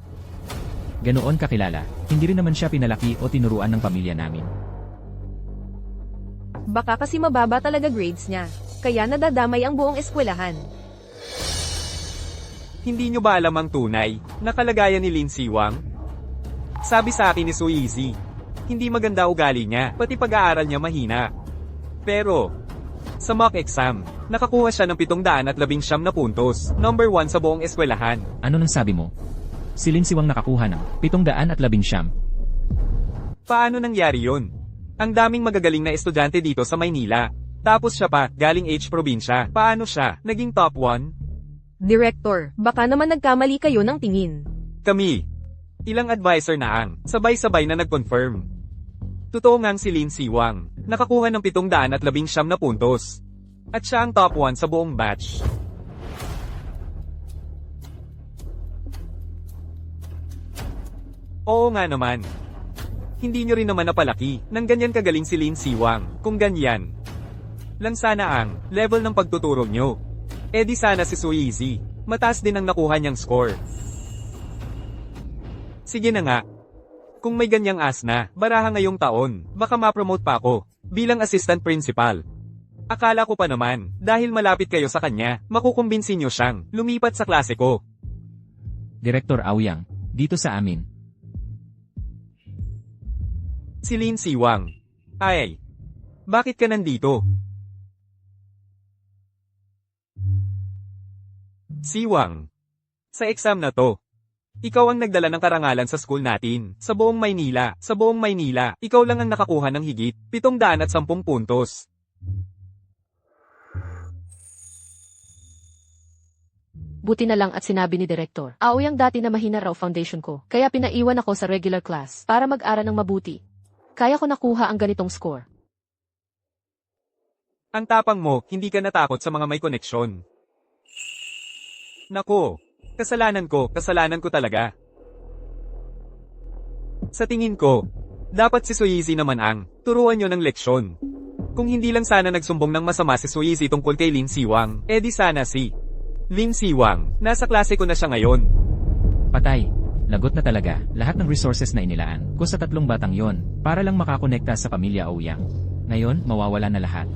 ganoon kakilala. Hindi rin naman siya pinalaki o tinuruan ng pamilya namin. Baka kasi mababa talaga grades niya. Kaya nadadamay ang buong eskwelahan. Hindi nyo ba alam ang tunay na kalagayan ni Lin Siwang? Sabi sa akin ni Su Yizi, hindi maganda ugali niya, pati pag-aaral niya mahina. Pero sa mock exam, nakakuha siya ng 719 na puntos, number 1 sa buong eskwelahan. Ano nang sabi mo? Si Lin Siwang nakakuha ng 719. Paano nangyari yun? Ang daming magagaling na estudyante dito sa Maynila. Tapos siya pa, galing H probinsya. Paano siya naging top 1? Director, baka naman nagkamali kayo ng tingin. Kami. Ilang advisor na ang sabay-sabay na nag-confirm. Totoo ngang si Lin Siwang, nakakuha ng 719 na puntos. At siya ang top 1 sa buong batch. Oo nga naman. Hindi nyo rin naman napalaki nang ganyan kagaling si Lin Siwang, kung ganyan lang sana ang level ng pagtuturo nyo. Eh di sana si Su Yizi, mataas din ang nakuha niyang score. Sige na nga. Kung may ganyang asna, baraha ngayong taon, baka ma-promote pa ako bilang assistant principal. Akala ko pa naman, dahil malapit kayo sa kanya, makukumbinsin nyo siyang lumipat sa klase ko. Director Aoyang, dito sa amin. Si Lin Siwang. Bakit ka nandito? Siwang. Sa exam na to, ikaw ang nagdala ng karangalan sa school natin, sa buong Maynila. Ikaw lang ang nakakuha ng higit 710 puntos. Buti na lang at sinabi ni Direktor. Aoyang dati na mahina raw foundation ko, kaya pinaiwan ako sa regular class para mag-aral ng mabuti. Kaya ko nakuha ang ganitong score. Ang tapang mo, hindi ka natakot sa mga may koneksyon. Nako, kasalanan ko talaga. Sa tingin ko, dapat si Suyizi naman ang turuan nyo ng leksyon. Kung hindi lang sana nagsumbong ng masama si Suyizi tungkol kay Lin Siwang, edi sana si Lin Siwang, nasa klase ko na siya ngayon. Patay. Lagot na talaga lahat ng resources na inilaan ko sa 3 batang yon para lang makakonekta sa pamilya Ouyang. Ngayon, mawawala na lahat.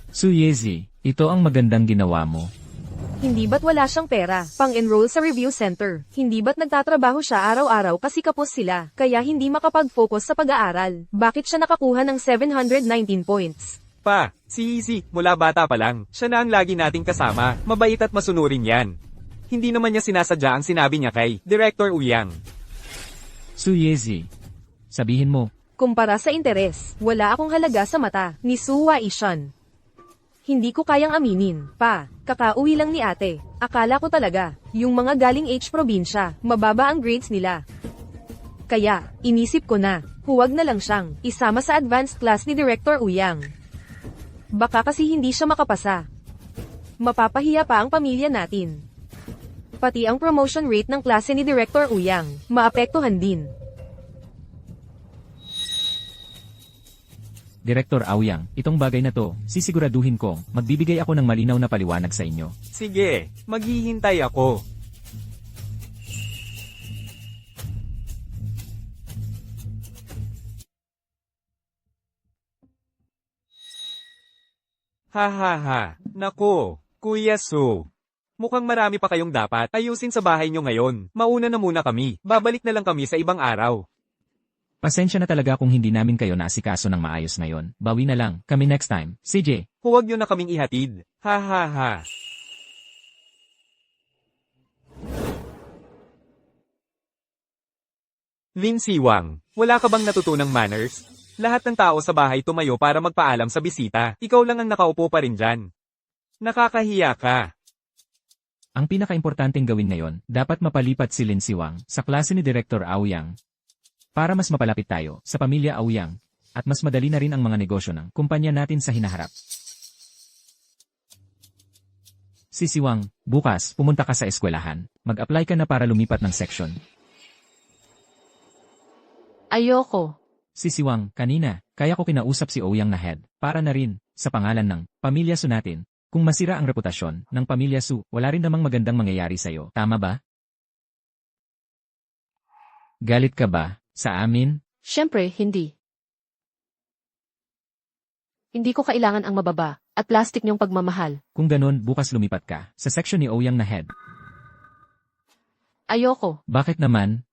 Suyezi, ito ang magandang ginawa mo. Hindi ba't wala siyang pera, pang-enroll sa review center? Hindi ba't nagtatrabaho siya araw-araw kasi kapos sila, kaya hindi makapag-focus sa pag-aaral? Bakit siya nakakuha ng 719 points? Pa, si Easy, mula bata pa lang, siya na ang lagi nating kasama, mabait at masunurin yan. Hindi naman niya sinasadya ang sinabi niya kay Director Ouyang. Suyezi, sabihin mo, Kumpara sa interes, wala akong halaga sa mata, ni Suwa Ishan. Hindi ko kayang aminin, pa, kakauwi lang ni ate. Akala ko talaga, yung mga galing H probinsya, mababa ang grades nila. Kaya, inisip ko na, huwag na lang siyang isama sa advanced class ni Director Ouyang. Baka kasi hindi siya makapasa. Mapapahiya pa ang pamilya natin. Pati ang promotion rate ng klase ni Director Ouyang, maapektuhan din. Direktor Aoyang, itong bagay na to, sisiguraduhin kong magbibigay ako ng malinaw na paliwanag sa inyo. Sige, maghihintay ako. Ha ha ha, nako, Kuya Su. Mukhang marami pa kayong dapat ayusin sa bahay nyo ngayon. Mauna na muna kami, babalik na lang kami sa ibang araw. Pasensya na talaga kung hindi namin kayo naasikaso ng maayos ngayon. Bawi na lang, kami next time. CJ. Huwag nyo na kaming ihatid. Ha ha ha. Lin Siwang, wala ka bang natutunang manners? Lahat ng tao sa bahay tumayo para magpaalam sa bisita. Ikaw lang ang nakaupo pa rin dyan. Nakakahiya ka. Ang pinakaimportanteng gawin ngayon, dapat mapalipat si Lin Siwang sa klase ni Director Aoyang. Para mas mapalapit tayo sa pamilya Aoyang, at mas madali na rin ang mga negosyo ng kumpanya natin sa hinaharap. Si Siwang, bukas, pumunta ka sa eskwelahan. Mag-apply ka na para lumipat ng section. Ayoko. Si Siwang, kanina, kaya ko kinausap si Ouyang na head, para na rin, sa pangalan ng pamilya Su natin. Kung masira ang reputasyon ng pamilya Su, wala rin namang magandang mangyayari sa'yo. Tama ba? Galit ka ba sa amin? Siyempre, hindi. Hindi ko kailangan ang mababa at plastic niyong pagmamahal. Kung ganun, bukas lumipat ka sa section ni Ouyang na head. Ayoko. Bakit naman?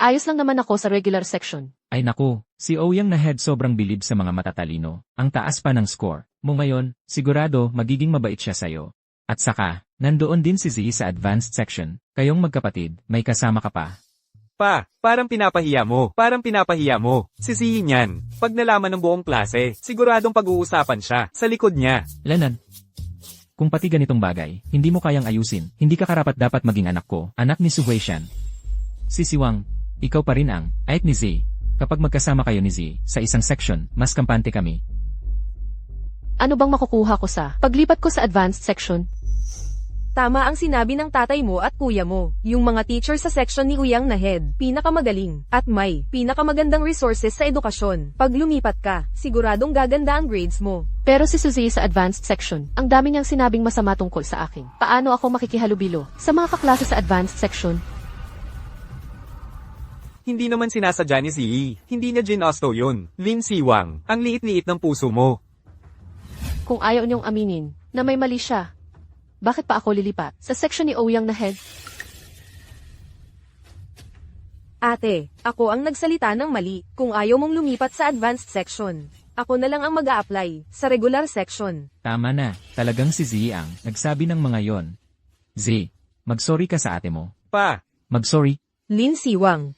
Ayos lang naman ako sa regular section. Ay naku, si Ouyang na head sobrang bilib sa mga matatalino. Ang taas pa ng score mo ngayon, sigurado magiging mabait siya sa'yo. At saka, nandoon din si Z sa advanced section. Kayong magkapatid, may kasama ka pa. Pa, parang pinapahiya mo. Sisihin yan. Pag nalaman ng buong klase, siguradong pag-uusapan siya sa likod niya. Lanan. Kung pati ganitong bagay, hindi mo kayang ayusin, hindi ka karapat dapat maging anak ko, anak ni Su Huishan. Si Siwang, ikaw pa rin ang anak ni Z. Kapag magkasama kayo ni Z sa isang section, mas kampante kami. Ano bang makukuha ko sa paglipat ko sa advanced section? Tama ang sinabi ng tatay mo at kuya mo. Yung mga teacher sa section ni Ouyang na head, pinakamagaling, at may pinakamagandang resources sa edukasyon. Pag lumipat ka, siguradong gaganda ang grades mo. Pero si Suzy sa advanced section, ang dami niyang sinabing masama tungkol sa akin. Paano ako makikihalubilo sa mga kaklase sa advanced section? Hindi naman sinasadya ni Ziyi. Hindi niya ginosto yun. Lin Siwang, ang liit-liit ng puso mo. Kung ayaw niyong aminin na may mali siya, bakit pa ako lilipat sa section ni Ouyang na head? Ate, ako ang nagsalita ng mali. Kung ayaw mong lumipat sa advanced section, ako na lang ang mag-a-apply sa regular section. Tama na, talagang si Z ang nagsabi ng mga yon. Z, mag-sorry ka sa ate mo. Pa, Mag-sorry. Lin Siwang.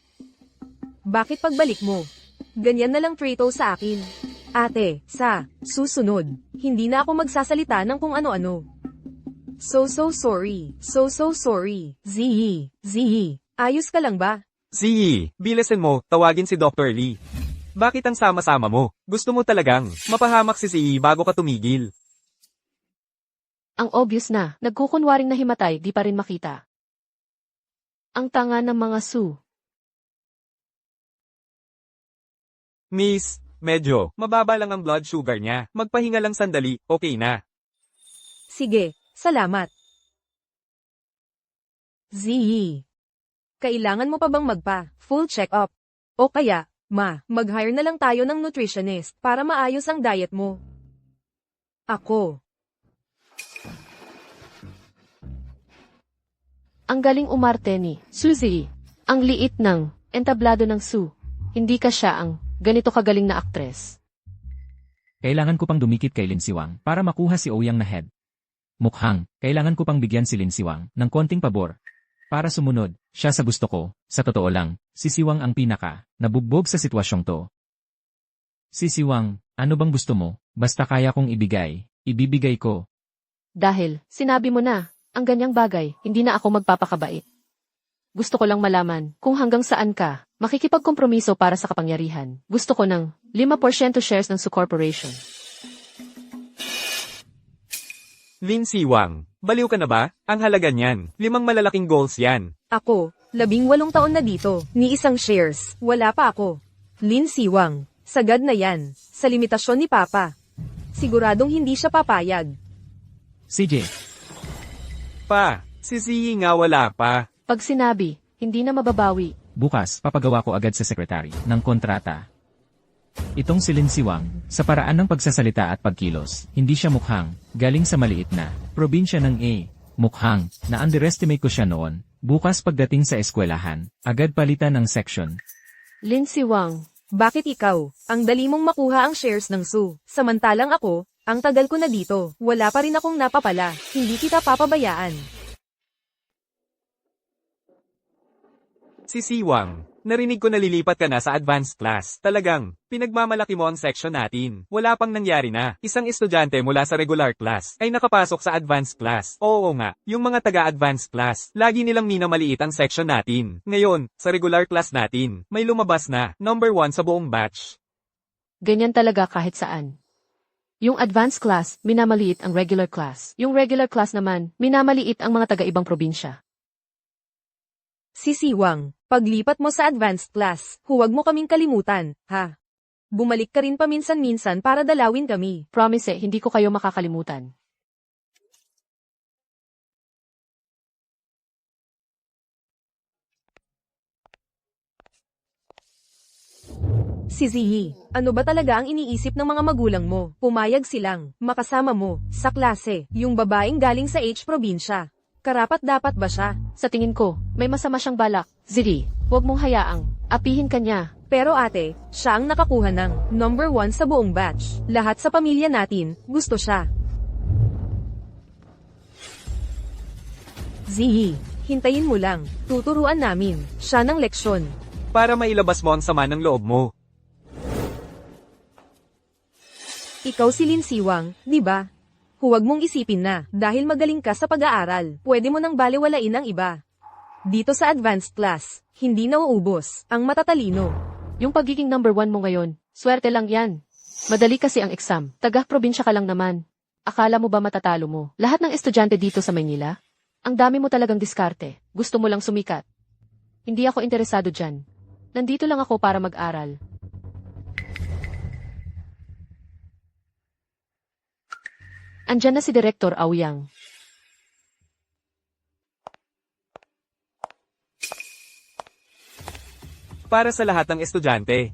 Bakit pagbalik mo? Ganyan na lang trito sa akin. Ate, sa susunod, hindi na ako magsasalita ng kung ano-ano. So sorry. So sorry. Ziyi. Ayos ka lang ba? Ziyi, bilisan mo, tawagin si Dr. Lee. Bakit ang sama-sama mo? Gusto mo talagang mapahamak si Ziyi bago ka tumigil. Ang obvious na, nagkukunwaring nahimatay, di pa rin makita. Ang tanga ng mga Su. Miss, medyo mababa lang ang blood sugar niya. Magpahinga lang sandali, okay na. Sige, salamat. Ziyi. Kailangan mo pa bang full check-up? O kaya, mag-hire na lang tayo ng nutritionist para maayos ang diet mo. Ako. Ang galing umarte ni Suzy. Ang liit ng entablado ng Su. Hindi ka siya ang ganito kagaling na aktres. Kailangan ko pang dumikit kay Lin Siwang para makuha si Ouyang na head. Mukhang, kailangan ko pang bigyan si Lin Siwang ng konting pabor. Para sumunod, siya sa gusto ko, sa totoo lang, si Siwang ang pinaka, nabugbog sa sitwasyong to. Si Siwang, ano bang gusto mo? Basta kaya kong ibibigay ko. Dahil, sinabi mo na, ang ganyang bagay, hindi na ako magpapakabait. Gusto ko lang malaman kung hanggang saan ka makikipagkompromiso para sa kapangyarihan. Gusto ko ng 5% shares ng Su Corporation. Lin Siwang, baliw ka na ba? Ang halaga niyan, 5 malalaking goals yan. Ako, 18 taon na dito, ni isang shares, wala pa ako. Lin Siwang, sagad na yan, sa limitasyon ni Papa. Siguradong hindi siya papayag. CJ, Si Ziyi nga wala pa. Pag sinabi, hindi na mababawi. bukas papagawa ko agad sa sekretary ng kontrata. Itong si Lin Siwang, sa paraan ng pagsasalita at pagkilos, hindi siya mukhang galing sa maliit na probinsya ng A. Mukhang na-underestimate ko siya noon. Bukas pagdating sa eskwelahan, agad palitan ng section. Lin Siwang, Bakit ikaw? Ang dali mong makuha ang shares ng Su. Samantalang ako, ang tagal ko na dito, wala pa rin akong napapala, hindi kita papabayaan. Si Siwang, narinig ko nalilipat ka na sa advanced class. Talagang, pinagmamalaki mo ang section natin. Wala pang nangyari na. Isang estudyante mula sa regular class ay nakapasok sa advanced class. Oo nga, yung mga taga-advanced class, lagi nilang minamaliit ang section natin. Ngayon, sa regular class natin, may lumabas na, number 1 sa buong batch. ganyan talaga kahit saan. Yung advanced class, minamaliit ang regular class. Yung regular class naman, minamaliit ang mga taga-ibang probinsya. Si Siwang, paglipat mo sa advanced class, huwag mo kaming kalimutan, ha? Bumalik ka rin paminsan-minsan para dalawin kami. Promise hindi ko kayo makakalimutan. Si Ziyi, ano ba talaga ang iniisip ng mga magulang mo? Pumayag silang, makasama mo, sa klase, yung babaeng galing sa H probinsya. Karapat-dapat ba siya? Sa tingin ko, may masama siyang balak. Ziri, huwag mong hayaang apihin ka niya. Pero ate, siya ang nakakuha ng number 1 sa buong batch. Lahat sa pamilya natin, gusto siya. Ziyi, hintayin mo lang. Tuturuan namin, siya ng leksyon. Para mailabas mo ang sama ng loob mo. Ikaw si Lin Siwang, di ba? Huwag mong isipin na, dahil magaling ka sa pag-aaral, pwede mo nang baliwalain ang iba. Dito sa advanced class, hindi nauubos ang matatalino. Yung pagiging number 1 mo ngayon, swerte lang yan. Madali kasi ang exam, taga-probinsya ka lang naman. Akala mo ba matatalo mo? Lahat ng estudyante dito sa Maynila? Ang dami mo talagang diskarte, gusto mo lang sumikat. Hindi ako interesado dyan. Nandito lang ako para mag-aral. Andyan na si Direktor Aouyang. Para sa lahat ng estudyante.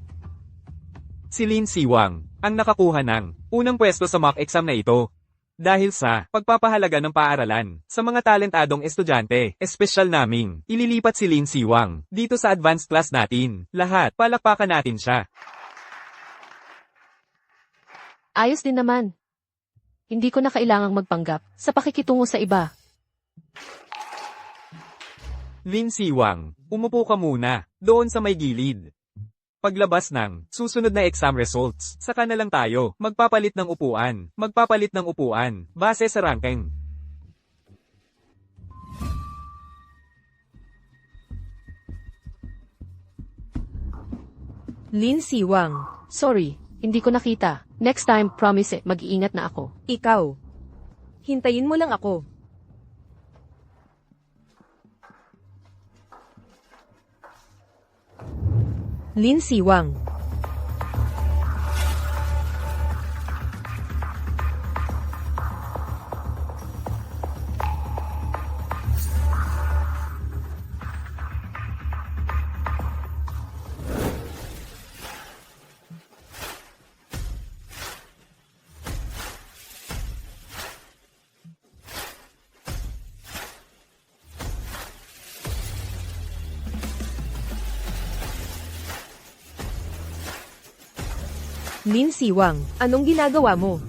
Si Lin Siwang, ang nakakuha ng unang pwesto sa mock exam na ito. Dahil sa pagpapahalaga ng paaralan sa mga talentadong estudyante, espesyal naming ililipat si Lin Siwang dito sa advanced class natin. Lahat, palakpakan natin siya. Ayos din naman. Hindi ko na kailangang magpanggap sa pakikitungo sa iba. Lin Siwang, umupo ka muna, doon sa may gilid. Paglabas ng susunod na exam results, saka na lang tayo magpapalit ng upuan. Base sa ranking. Lin Siwang. Sorry, hindi ko nakita. Next time, promise mag-iingat na ako. Ikaw. Hintayin mo lang ako. Lin Siwang. Lin Siwang, anong ginagawa mo?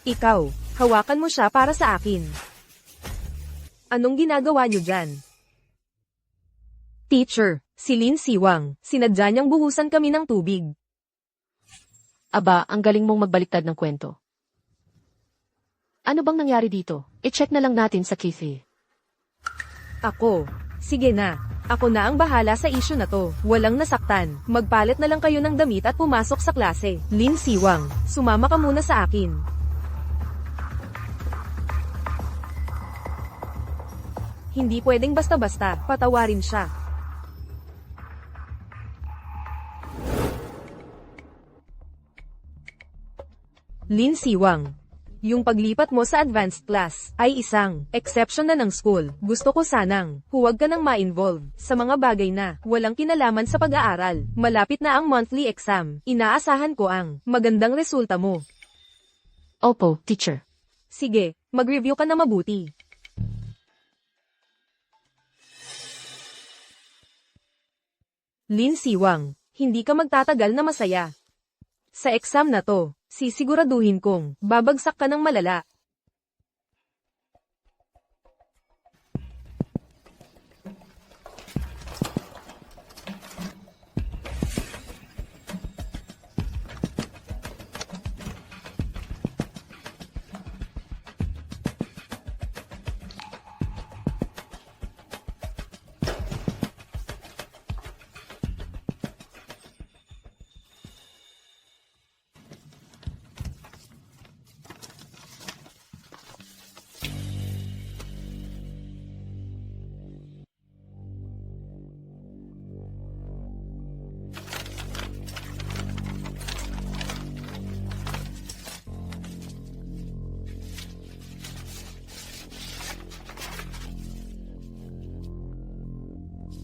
Ikaw, hawakan mo siya para sa akin. Anong ginagawa niyo dyan? Teacher, si Lin Siwang, sinadya niyang buhusan kami ng tubig. Aba, ang galing mong magbaliktad ng kwento. Ano bang nangyari dito? I-check na lang natin sa Kithy. Ako, sige na. Ako na ang bahala sa issue na to. Walang nasaktan. Magpalit na lang kayo ng damit at pumasok sa klase. Lin Siwang, sumama ka muna sa akin. Hindi pwedeng basta-basta, patawarin siya. Lin Siwang, yung paglipat mo sa advanced class ay isang exception na ng school. Gusto ko sanang huwag ka nang ma-involve sa mga bagay na walang kinalaman sa pag-aaral. Malapit na ang monthly exam. Inaasahan ko ang magandang resulta mo. Opo, teacher. Sige, mag-review ka na mabuti. Lin Siwang, hindi ka magtatagal na masaya. Sa exam na to, sisiguraduhin kong babagsak ka ng malala.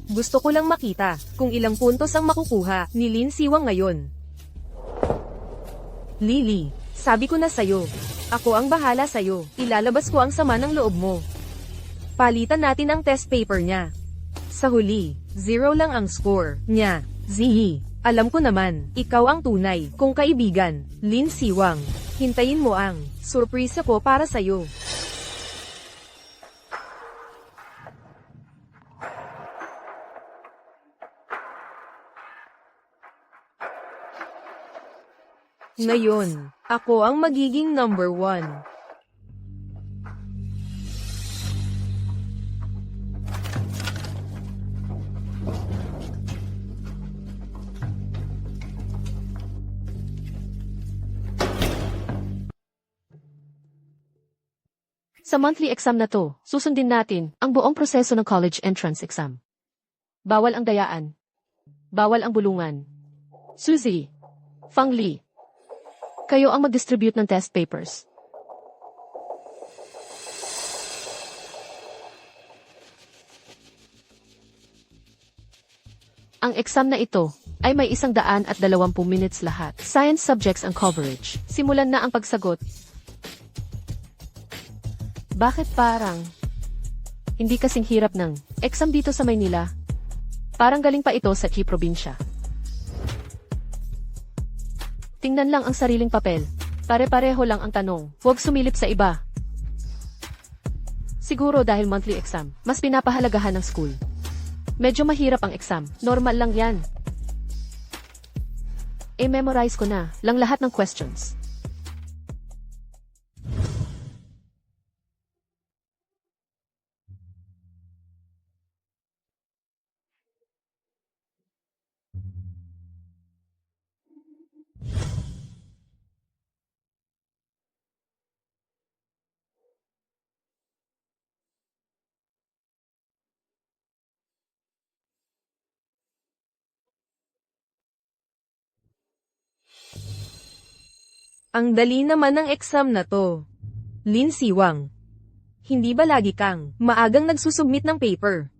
Gusto ko lang makita kung ilang puntos ang makukuha ni Lin Siwang ngayon. Lily, sabi ko na sayo. Ako ang bahala sayo. Ilalabas ko ang sama ng loob mo. Palitan natin ang test paper niya. Sa huli, 0 lang ang score niya. Zihi, alam ko naman, ikaw ang tunay kong kaibigan. Lin Siwang, hintayin mo ang surprise ko para sayo. Ngayon, ako ang magiging number 1. Sa monthly exam na to, susundin natin ang buong proseso ng college entrance exam. Bawal ang dayaan. Bawal ang bulungan. Suzy, Fang Li, kayo ang mag-distribute ng test papers. Ang exam na ito ay may 120 minutes lahat. Science subjects ang coverage. Simulan na ang pagsagot. Bakit parang hindi kasing hirap ng exam dito sa Maynila? Parang galing pa ito sa probinsya. Tingnan lang ang sariling papel. Pare-pareho lang ang tanong. Huwag sumilip sa iba. Siguro dahil monthly exam, mas pinapahalagahan ng school. Medyo mahirap ang exam. Normal lang yan. memorize ko na lang lahat ng questions. Ang dali naman ng exam na to. Lin Siwang. Hindi ba lagi kang maagang nagsusubmit ng paper?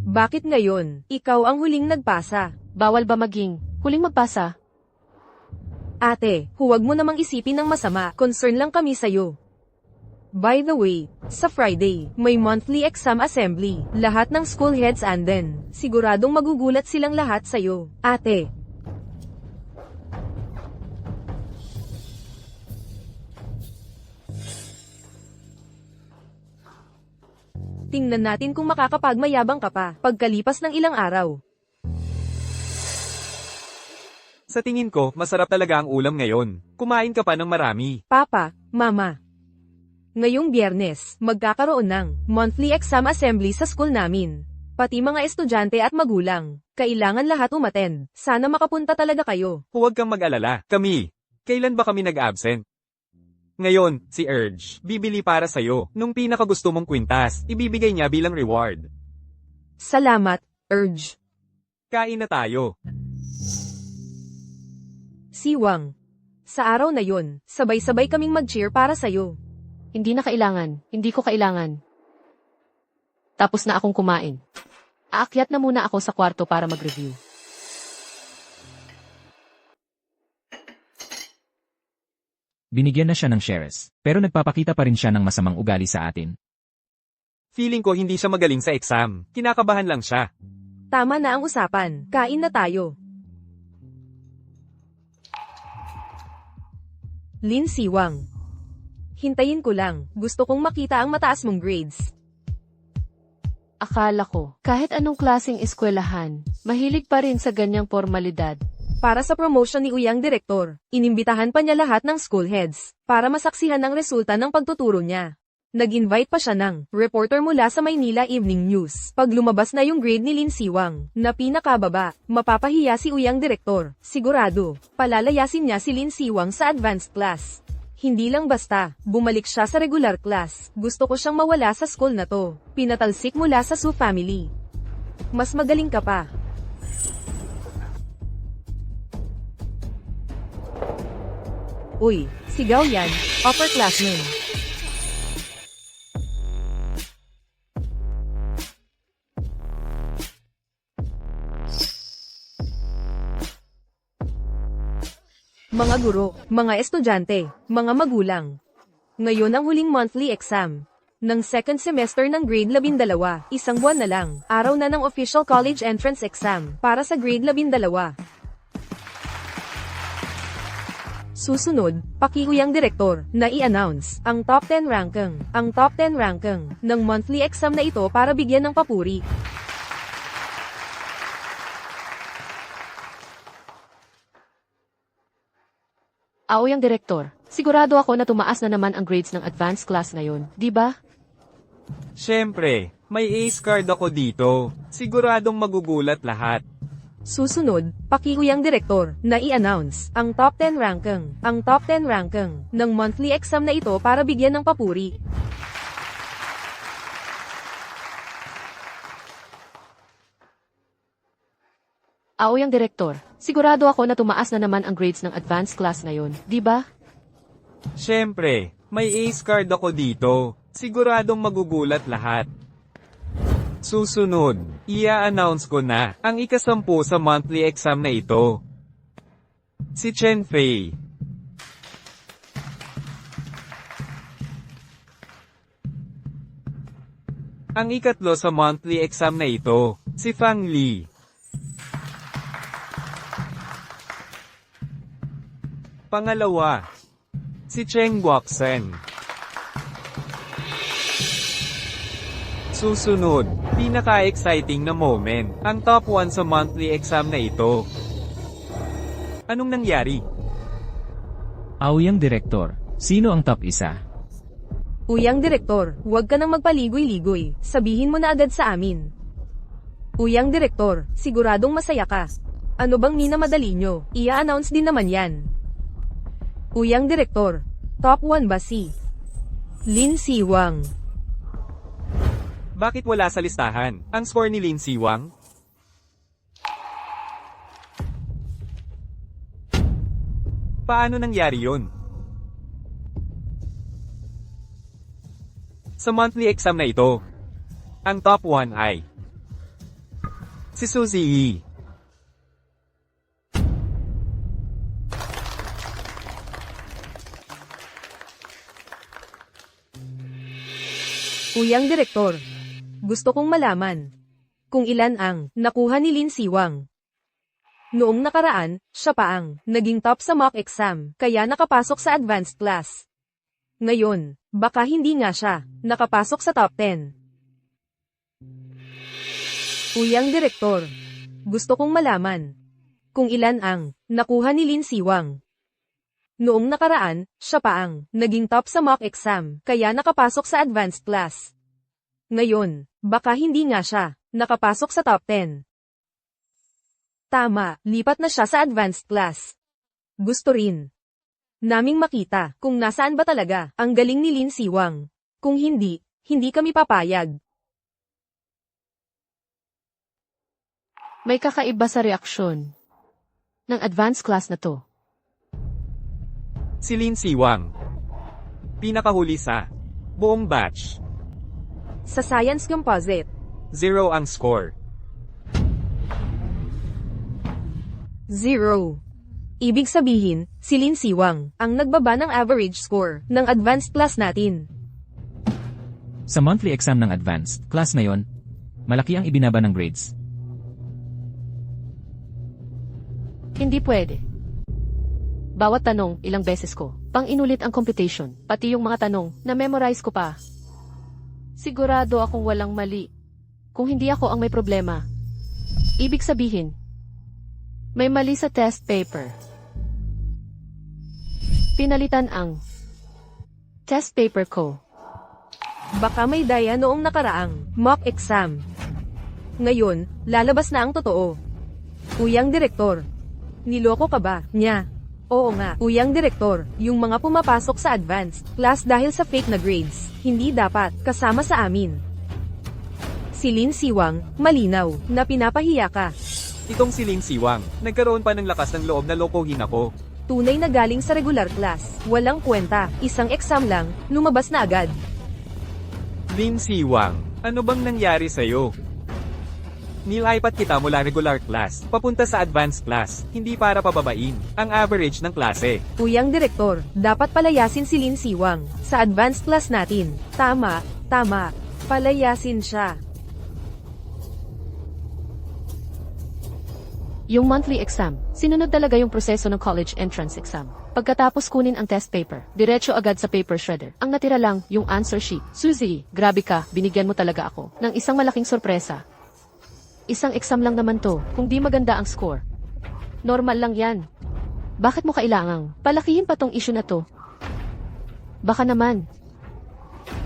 Bakit ngayon, ikaw ang huling nagpasa? Bawal ba maging huling magpasa? Ate, huwag mo namang isipin ng masama, concern lang kami sa'yo. By the way, sa Friday, may monthly exam assembly. Lahat ng school heads anden. Siguradong magugulat silang lahat sa'yo. Ate. Tingnan natin kung makakapagmayabang ka pa, pagkalipas ng ilang araw. Sa tingin ko, masarap talaga ang ulam ngayon. Kumain ka pa ng marami. Papa, Mama. Ngayong Biyernes, magkakaroon ng monthly exam assembly sa school namin. Pati mga estudyante at magulang. Kailangan lahat umattend. Sana makapunta talaga kayo. Huwag kang mag-alala. Kami. Kailan ba kami nag-absent? Ngayon, si Urge, bibili para sa'yo. Nung pinakagusto mong kwintas, ibibigay niya bilang reward. Salamat, Urge. Kain na tayo. Siwang. Sa araw na yun, sabay-sabay kaming mag-cheer para sa'yo. Hindi na kailangan. Hindi ko kailangan. Tapos na akong kumain. Aakyat na muna ako sa kwarto para mag-review. Binigyan na siya ng shares, pero nagpapakita pa rin siya ng masamang ugali sa atin. Feeling ko hindi siya magaling sa exam. Kinakabahan lang siya. Tama na ang usapan. Kain na tayo. Lin Siwang. Hintayin ko lang. Gusto kong makita ang mataas mong grades. Akala ko, kahit anong klaseng eskwelahan, mahilig pa rin sa ganyang formalidad. Para sa promotion ni Uyang Direktor, inimbitahan pa niya lahat ng school heads para masaksihan ang resulta ng pagtuturo niya. Nag-invite pa siya ng reporter mula sa Maynila Evening News. Pag lumabas na yung grade ni Lin Siwang na pinakababa, mapapahiya si Uyang Direktor. Sigurado, palalayasin niya si Lin Siwang sa advanced class. Hindi lang basta, bumalik siya sa regular class. Gusto ko siyang mawala sa school na to. Pinatalsik mula sa Su family. Mas magaling ka pa. Uy, sigaw yan, upperclassmen. Mga guro, mga estudyante, mga magulang. Ngayon ang huling monthly exam ng second semester ng grade 12. Isang buwan na lang, araw na ng official college entrance exam para sa grade 12. Susunod, pakiuyang direktor na i-announce ang top 10 ranking ng monthly exam na ito para bigyan ng papuri. Aoyang direktor, sigurado ako na tumaas na naman ang grades ng advanced class ngayon, di ba? Siyempre, may ace card ako dito. Siguradong magugulat lahat. Susunod, pakiuyang direktor na i-announce ang top 10 ranking ng monthly exam na ito para bigyan ng papuri. Aoyang direktor, sigurado ako na tumaas na naman ang grades ng advanced class ngayon, di ba? Siyempre, may ace card ako dito. Siguradong magugulat lahat. Susunod, i-announce ko na ang ika-10 sa monthly exam na ito. Si Chen Fei. Ang ika-3 sa monthly exam na ito, si Fang Li. Pangalawa, si Cheng Guoxen. Susunod, pinaka-exciting na moment, ang top 1 sa monthly exam na ito. Anong nangyari? Aoyang Direktor, sino ang top isa? Uyang Direktor, huwag ka nang magpaligoy-ligoy, sabihin mo na agad sa amin. Uyang Direktor, siguradong masaya ka. Ano bang minamadali nyo? Ia-announce din naman yan. Uyang Direktor, top 1 ba si Lin Siwang? Bakit wala sa listahan? Ang score ni Lin Siwang? Paano nangyari yun? Sa monthly exam na ito, ang top 1 ay si Suzy Yi. Uyang Direktor, gusto kong malaman kung ilan ang nakuha ni Lin Siwang. Noong nakaraan, siya pa ang naging top sa mock exam, kaya nakapasok sa advanced class. Ngayon, baka hindi nga siya nakapasok sa top 10. Uyang Direktor, gusto kong malaman kung ilan ang nakuha ni Lin Siwang. Noong nakaraan, siya pa ang naging top sa mock exam, kaya nakapasok sa advanced class. Ngayon, baka hindi nga siya nakapasok sa top 10. Tama, lipat na siya sa advanced class. Gusto rin naming makita kung nasaan ba talaga ang galing ni Lin Siwang. Kung hindi, hindi kami papayag. May kakaiba sa reaksyon ng advanced class na to. Si Lin Siwang. Pinakahuli sa buong batch. Sa Science Composite, 0 ang score. 0. Ibig sabihin, si Lin Siwang ang nagbaba ng average score ng advanced class natin. Sa monthly exam ng advanced class na yon, malaki ang ibinaba ng grades. Hindi pwede. Bawat tanong, ilang beses ko pang inulit ang computation, pati yung mga tanong na memorize ko pa. Sigurado akong walang mali. Kung hindi ako ang may problema. Ibig sabihin, may mali sa test paper. Pinalitan ang test paper ko. Baka may daya noong nakaraang mock exam. Ngayon, lalabas na ang totoo. Uyang Direktor, niloko ka ba niya? Oo nga, Uyang Direktor, yung mga pumapasok sa advanced class dahil sa fake na grades, hindi dapat kasama sa amin. Si Lin Siwang, malinaw, na pinapahiya ka. Itong si Lin Siwang, nagkaroon pa ng lakas ng loob na lokohin ako. Tunay na galing sa regular class, walang kwenta, isang exam lang, lumabas na agad. Lin Siwang, ano bang nangyari sa'yo? Nilipat kita mula regular class, papunta sa advanced class, hindi para pababain ang average ng klase. Uyang Direktor, dapat palayasin si Lin Siwang sa advanced class natin. Tama, tama, palayasin siya. Yung monthly exam, sinunod talaga yung proseso ng college entrance exam. Pagkatapos kunin ang test paper, diretso agad sa paper shredder. Ang natira lang, yung answer sheet. Suzy, grabe ka, binigyan mo talaga ako ng isang malaking sorpresa. Isang exam lang naman to, kung di maganda ang score. Normal lang yan. Bakit mo kailangang palakihin pa tong issue na to? Baka naman,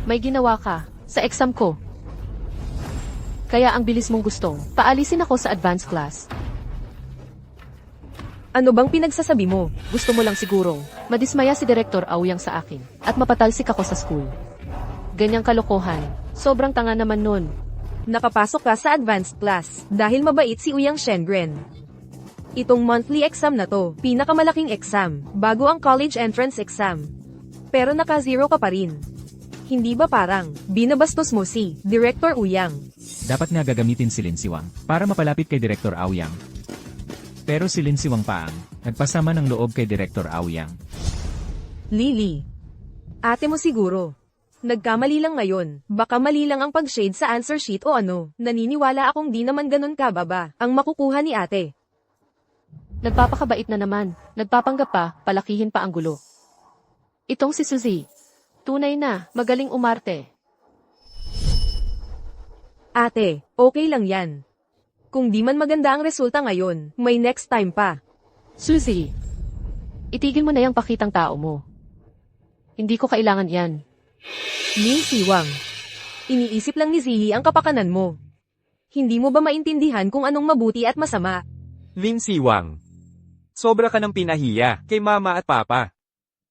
may ginawa ka sa exam ko. Kaya ang bilis mong gustong paalisin ako sa advanced class. Ano bang pinagsasabi mo? Gusto mo lang sigurong madismaya si Direktor Aoyang sa akin at mapatalsik ako sa school. Ganyang kalokohan, sobrang tanga naman nun. Nakapasok ka sa advanced class dahil mabait si Uyang Shengren. Itong monthly exam na to, pinakamalaking exam, bago ang college entrance exam. Pero naka-0 ka pa rin. Hindi ba parang binabastos mo si Director Uyang? Dapat nga gagamitin si Lin Siwang para mapalapit kay Direktor Aoyang. Pero si Lin Siwang pa ang nagpasama ng loob kay Direktor Aoyang. Lily, ate mo siguro. Nagkamali lang ngayon, baka mali lang ang pag-shade sa answer sheet o ano, naniniwala akong di naman ganun kababa ang makukuha ni ate. Nagpapakabait na naman, nagpapanggap pa, palakihin pa ang gulo. Itong si Suzy, tunay na, magaling umarte. Ate, okay lang yan. Kung di man maganda ang resulta ngayon, may next time pa. Suzy, itigil mo na yung pakitang tao mo. Hindi ko kailangan yan. Lin Siwang. Iniisip lang ni Ziyi ang kapakanan mo. Hindi mo ba maintindihan kung anong mabuti at masama? Lin Siwang. Sobra ka ng pinahiya kay mama at papa.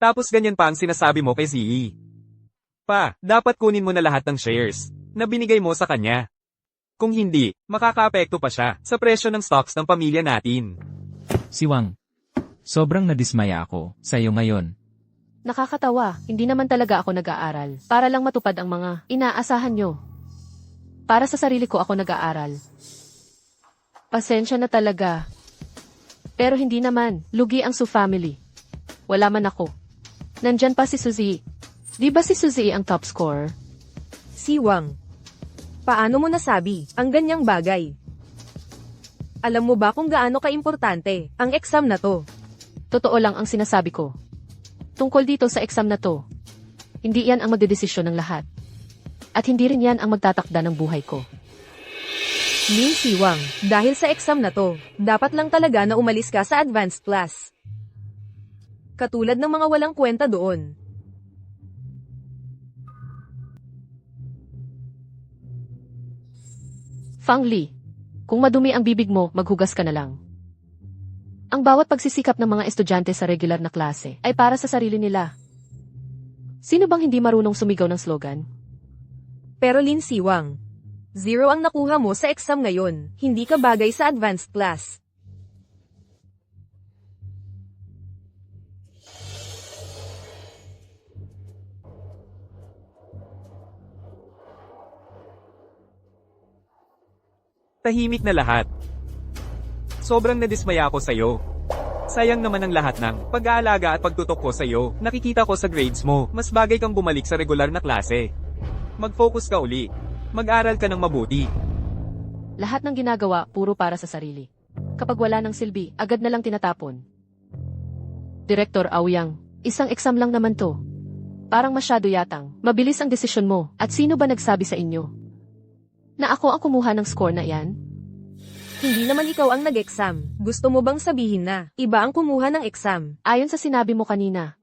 Tapos ganyan pa ang sinasabi mo kay Ziyi. Pa, dapat kunin mo na lahat ng shares na binigay mo sa kanya. Kung hindi, makakaapekto pa siya sa presyo ng stocks ng pamilya natin. Siwang. Sobrang nadismaya ako sa iyo ngayon. Nakakatawa, hindi naman talaga ako nag-aaral. Para lang matupad ang mga inaasahan nyo. Para sa sarili ko ako nag-aaral. Pasensya na talaga. Pero hindi naman, lugi ang Su family. Wala man ako. Nandyan pa si Suzy. Di ba si Suzy ang top scorer? Siwang. Paano mo nasabi ang ganyang bagay? Alam mo ba kung gaano kaimportante ang exam na to? Totoo lang ang sinasabi ko. Tungkol dito sa exam na to, hindi yan ang magdedesisyon ng lahat. At hindi rin yan ang magtatakda ng buhay ko. Lin Siwang, dahil sa exam na to, dapat lang talaga na umalis ka sa advanced class. Katulad ng mga walang kwenta doon. Fang Li, kung madumi ang bibig mo, maghugas ka na lang. Ang bawat pagsisikap ng mga estudyante sa regular na klase ay para sa sarili nila. Sino bang hindi marunong sumigaw ng slogan? Pero Lin Siwang, 0 ang nakuha mo sa exam ngayon, hindi ka bagay sa advanced class. Tahimik na lahat. Sobrang nadismaya ako sa'yo. Sayang naman ang lahat ng pag-aalaga at pagtutok ko sa'yo. Nakikita ko sa grades mo, mas bagay kang bumalik sa regular na klase. Mag-focus ka uli. Mag-aral ka ng mabuti. Lahat ng ginagawa, puro para sa sarili. Kapag wala ng silbi, agad na lang tinatapon. Director Aoyang, isang exam lang naman to. Parang masyado yatang. Mabilis ang desisyon mo, at sino ba nagsabi sa inyo na ako ang kumuha ng score na yan? Hindi naman ikaw ang nag-exam. Gusto mo bang sabihin na iba ang kumuha ng exam? Ayon sa sinabi mo kanina,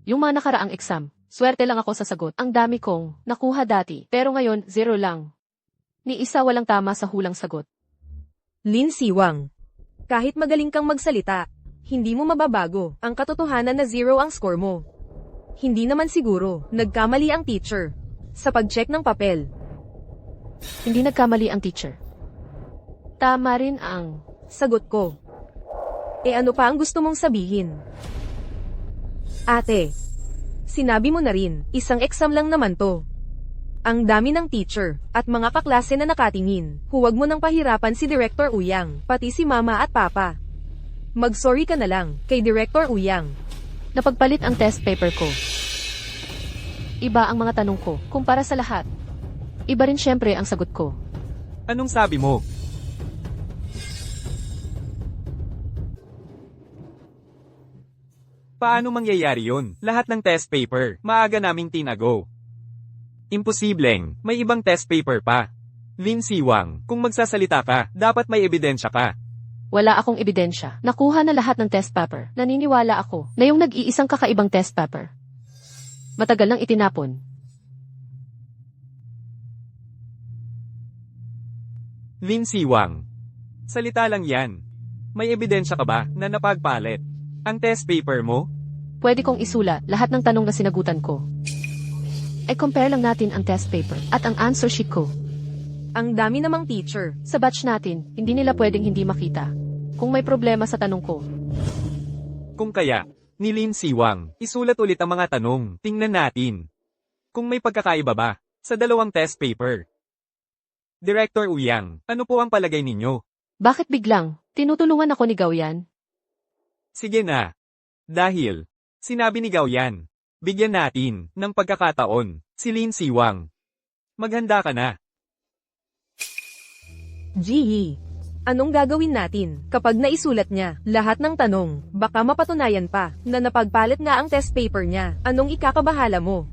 yung mga nakaraang exam, swerte lang ako sa sagot. Ang dami kong nakuha dati, pero ngayon 0 lang. Ni isa walang tama sa hulang sagot. Lin Siwang, kahit magaling kang magsalita, hindi mo mababago ang katotohanan na 0 ang score mo. Hindi naman siguro nagkamali ang teacher sa pag-check ng papel. Hindi nagkamali ang teacher. Tama rin ang sagot ko. Ano pa ang gusto mong sabihin? Ate, sinabi mo na rin, isang exam lang naman to. Ang dami ng teacher at mga kaklase na nakatingin. Huwag mo nang pahirapan si Director Uyang, pati si Mama at Papa. Mag-sorry ka na lang kay Director Uyang. Napagpalit ang test paper ko. Iba ang mga tanong ko kumpara sa lahat. Iba rin syempre ang sagot ko. Anong sabi mo? Paano mangyayari yun? Lahat ng test paper, maaga naming tinago. Imposibleng, may ibang test paper pa. Lin Siwang, kung magsasalita ka, dapat may ebidensya ka. Wala akong ebidensya. Nakuha na lahat ng test paper. Naniniwala ako na yung nag-iisang kakaibang test paper matagal nang itinapon. Lin Siwang, salita lang yan. May ebidensya ka ba na napagpalit ang test paper mo? Pwede kong isula lahat ng tanong na sinagutan ko. Compare lang natin ang test paper at ang answer sheet ko. Ang dami namang teacher. Sa batch natin, hindi nila pwedeng hindi makita kung may problema sa tanong ko. Kung kaya, ni Lin Siwang, isulat ulit ang mga tanong. Tingnan natin kung may pagkakaiba ba sa dalawang test paper. Director Uyang, ano po ang palagay ninyo? Bakit biglang tinutulungan ako ni Gaoyan? Sige na. Dahil sinabi ni Gaoyan, bigyan natin ng pagkakataon si Lin Siwang. Maghanda ka na. Jihi, anong gagawin natin kapag naisulat niya lahat ng tanong? Baka mapatunayan pa na napagpalit nga ang test paper niya. Anong ikakabahala mo?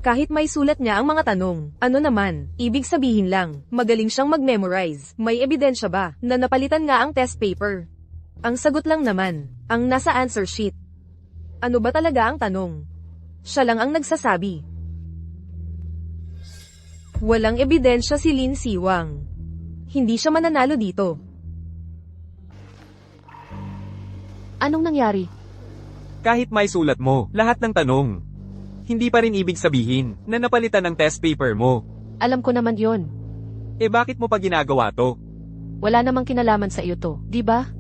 Kahit may sulat niya ang mga tanong, ano naman, ibig sabihin lang, magaling siyang mag-memorize. May ebidensya ba na napalitan nga ang test paper? Ang sagot lang naman, ang nasa answer sheet. Ano ba talaga ang tanong? Siya lang ang nagsasabi. Walang ebidensya si Lin Siwang. Hindi siya mananalo dito. Anong nangyari? Kahit may sulat mo, lahat ng tanong. Hindi pa rin ibig sabihin na napalitan ng test paper mo. Alam ko naman yon. Bakit mo pa ginagawa to? Wala namang kinalaman sa iyo to, di ba?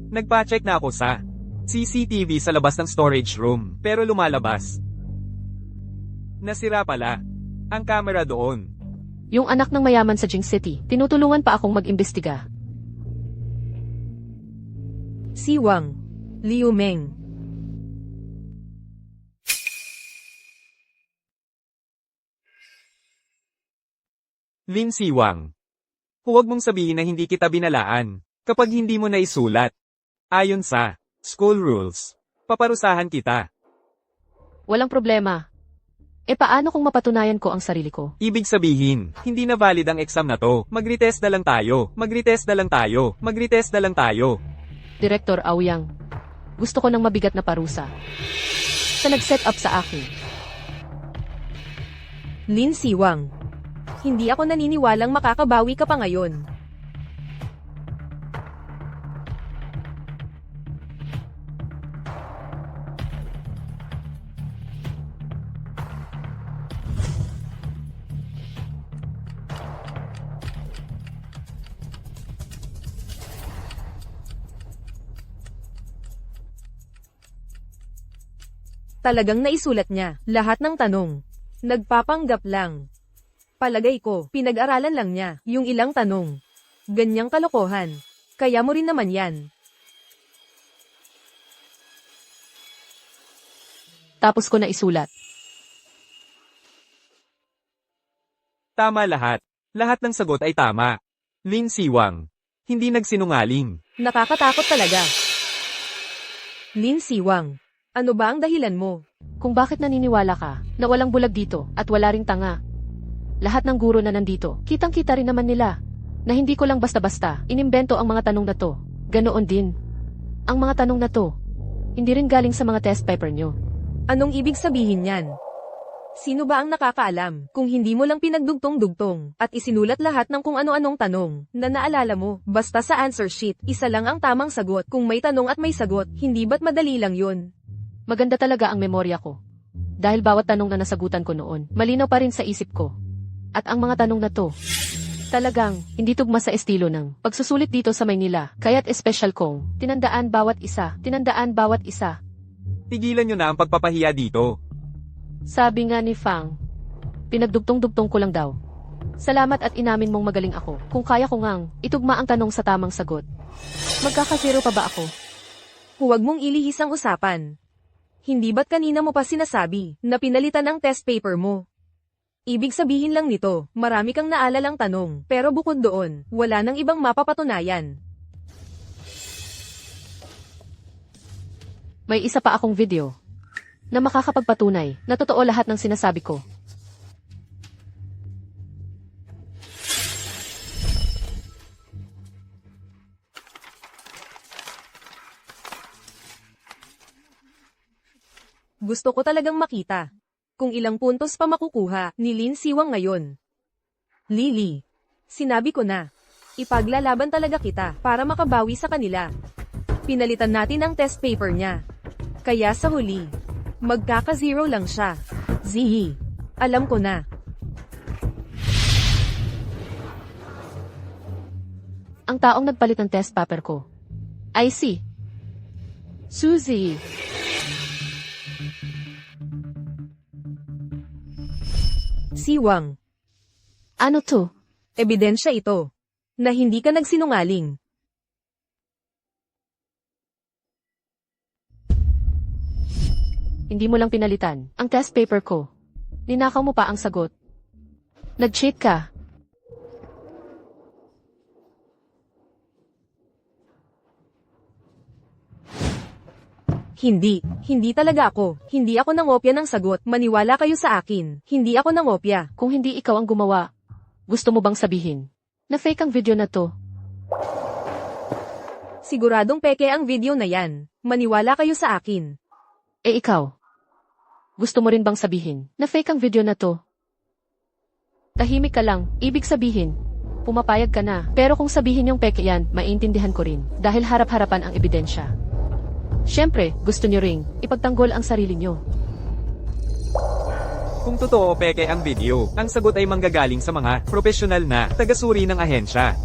Nagpa-check na ako sa CCTV sa labas ng storage room, pero lumalabas. Nasira pala ang camera doon. Yung anak ng mayaman sa Jing City, tinutulungan pa akong mag-imbestiga. Siwang. Liu Meng. Lin Siwang. Huwag mong sabihin na hindi kita binalaan kapag hindi mo naisulat. Ayon sa school rules, paparusahan kita. Walang problema. Paano kung mapatunayan ko ang sarili ko? Ibig sabihin, hindi na valid ang exam na to. Mag-retest na lang tayo. Mag-retest na lang tayo. Mag-retest na lang tayo. Director Aoyang, gusto ko ng mabigat na parusa. Sa nag-set up sa akin. Lin Siwang. Hindi ako naniniwalang makakabawi ka pa ngayon. Talagang naisulat niya lahat ng tanong. Nagpapanggap lang. Palagay ko, pinag-aralan lang niya yung ilang tanong. Ganyang kalokohan. Kaya mo rin naman yan. Tapos ko na isulat. Tama lahat. Lahat ng sagot ay tama. Lin Siwang. Hindi nagsinungaling. Nakakatakot talaga. Lin Siwang. Ano ba ang dahilan mo? Kung bakit naniniwala ka na walang bulag dito at wala ring tanga. Lahat ng guro na nandito, kitang-kita rin naman nila na hindi ko lang basta-basta inimbento ang mga tanong na to. Ganoon din. Ang mga tanong na to, hindi rin galing sa mga test paper nyo. Anong ibig sabihin yan? Sino ba ang nakakaalam kung hindi mo lang pinagdugtong-dugtong at isinulat lahat ng kung ano-anong tanong na naalala mo? Basta sa answer sheet, isa lang ang tamang sagot. Kung may tanong at may sagot, hindi ba't madali lang yun? Maganda talaga ang memorya ko. Dahil bawat tanong na nasagutan ko noon, malinaw pa rin sa isip ko. At ang mga tanong na to, talagang hindi tugma sa estilo ng pagsusulit dito sa Maynila. Kaya't espesyal kong tinandaan bawat isa. Tigilan nyo na ang pagpapahiya dito. Sabi nga ni Fang, pinagdugtong-dugtong ko lang daw. Salamat at inamin mong magaling ako. Kung kaya ko ngang itugma ang tanong sa tamang sagot. Magkakasiro pa ba ako? Huwag mong ilihis ang usapan. Hindi ba't kanina mo pa sinasabi na pinalitan ang test paper mo? Ibig sabihin lang nito, marami kang naalalang tanong, pero bukod doon, wala nang ibang mapapatunayan. May isa pa akong video na makakapagpatunay na totoo lahat ng sinasabi ko. Gusto ko talagang makita kung ilang puntos pa makukuha ni Lin Siwang ngayon. Lily, sinabi ko na, ipaglalaban talaga kita para makabawi sa kanila. Pinalitan natin ang test paper niya. Kaya sa huli, magkaka-zero lang siya. Zihi, alam ko na. Ang taong nagpalit ng test paper ko. I see. Suzy. Siwang, Ano to? ebidensya ito na hindi ka nagsinungaling. Hindi mo lang pinalitan ang test paper ko. Ninakaw mo pa ang sagot. Nag-cheat ka. Hindi talaga ako. Hindi ako nangopya ng sagot. Maniwala kayo sa akin. Hindi ako nangopya. Kung hindi ikaw ang gumawa, gusto mo bang sabihin na fake ang video na to? Siguradong peke ang video na yan. Maniwala kayo sa akin. Eh ikaw? Gusto mo rin bang sabihin na fake ang video na to? Tahimik ka lang, ibig sabihin, pumapayag ka na. Pero kung sabihin yung peke yan, maintindihan ko rin. Dahil harap-harapan ang ebidensya. Siyempre, gusto nyo ring ipagtanggol ang sarili nyo. Kung totoo o peke ang video, ang sagot ay manggagaling sa mga profesional na tagasuri ng ahensya.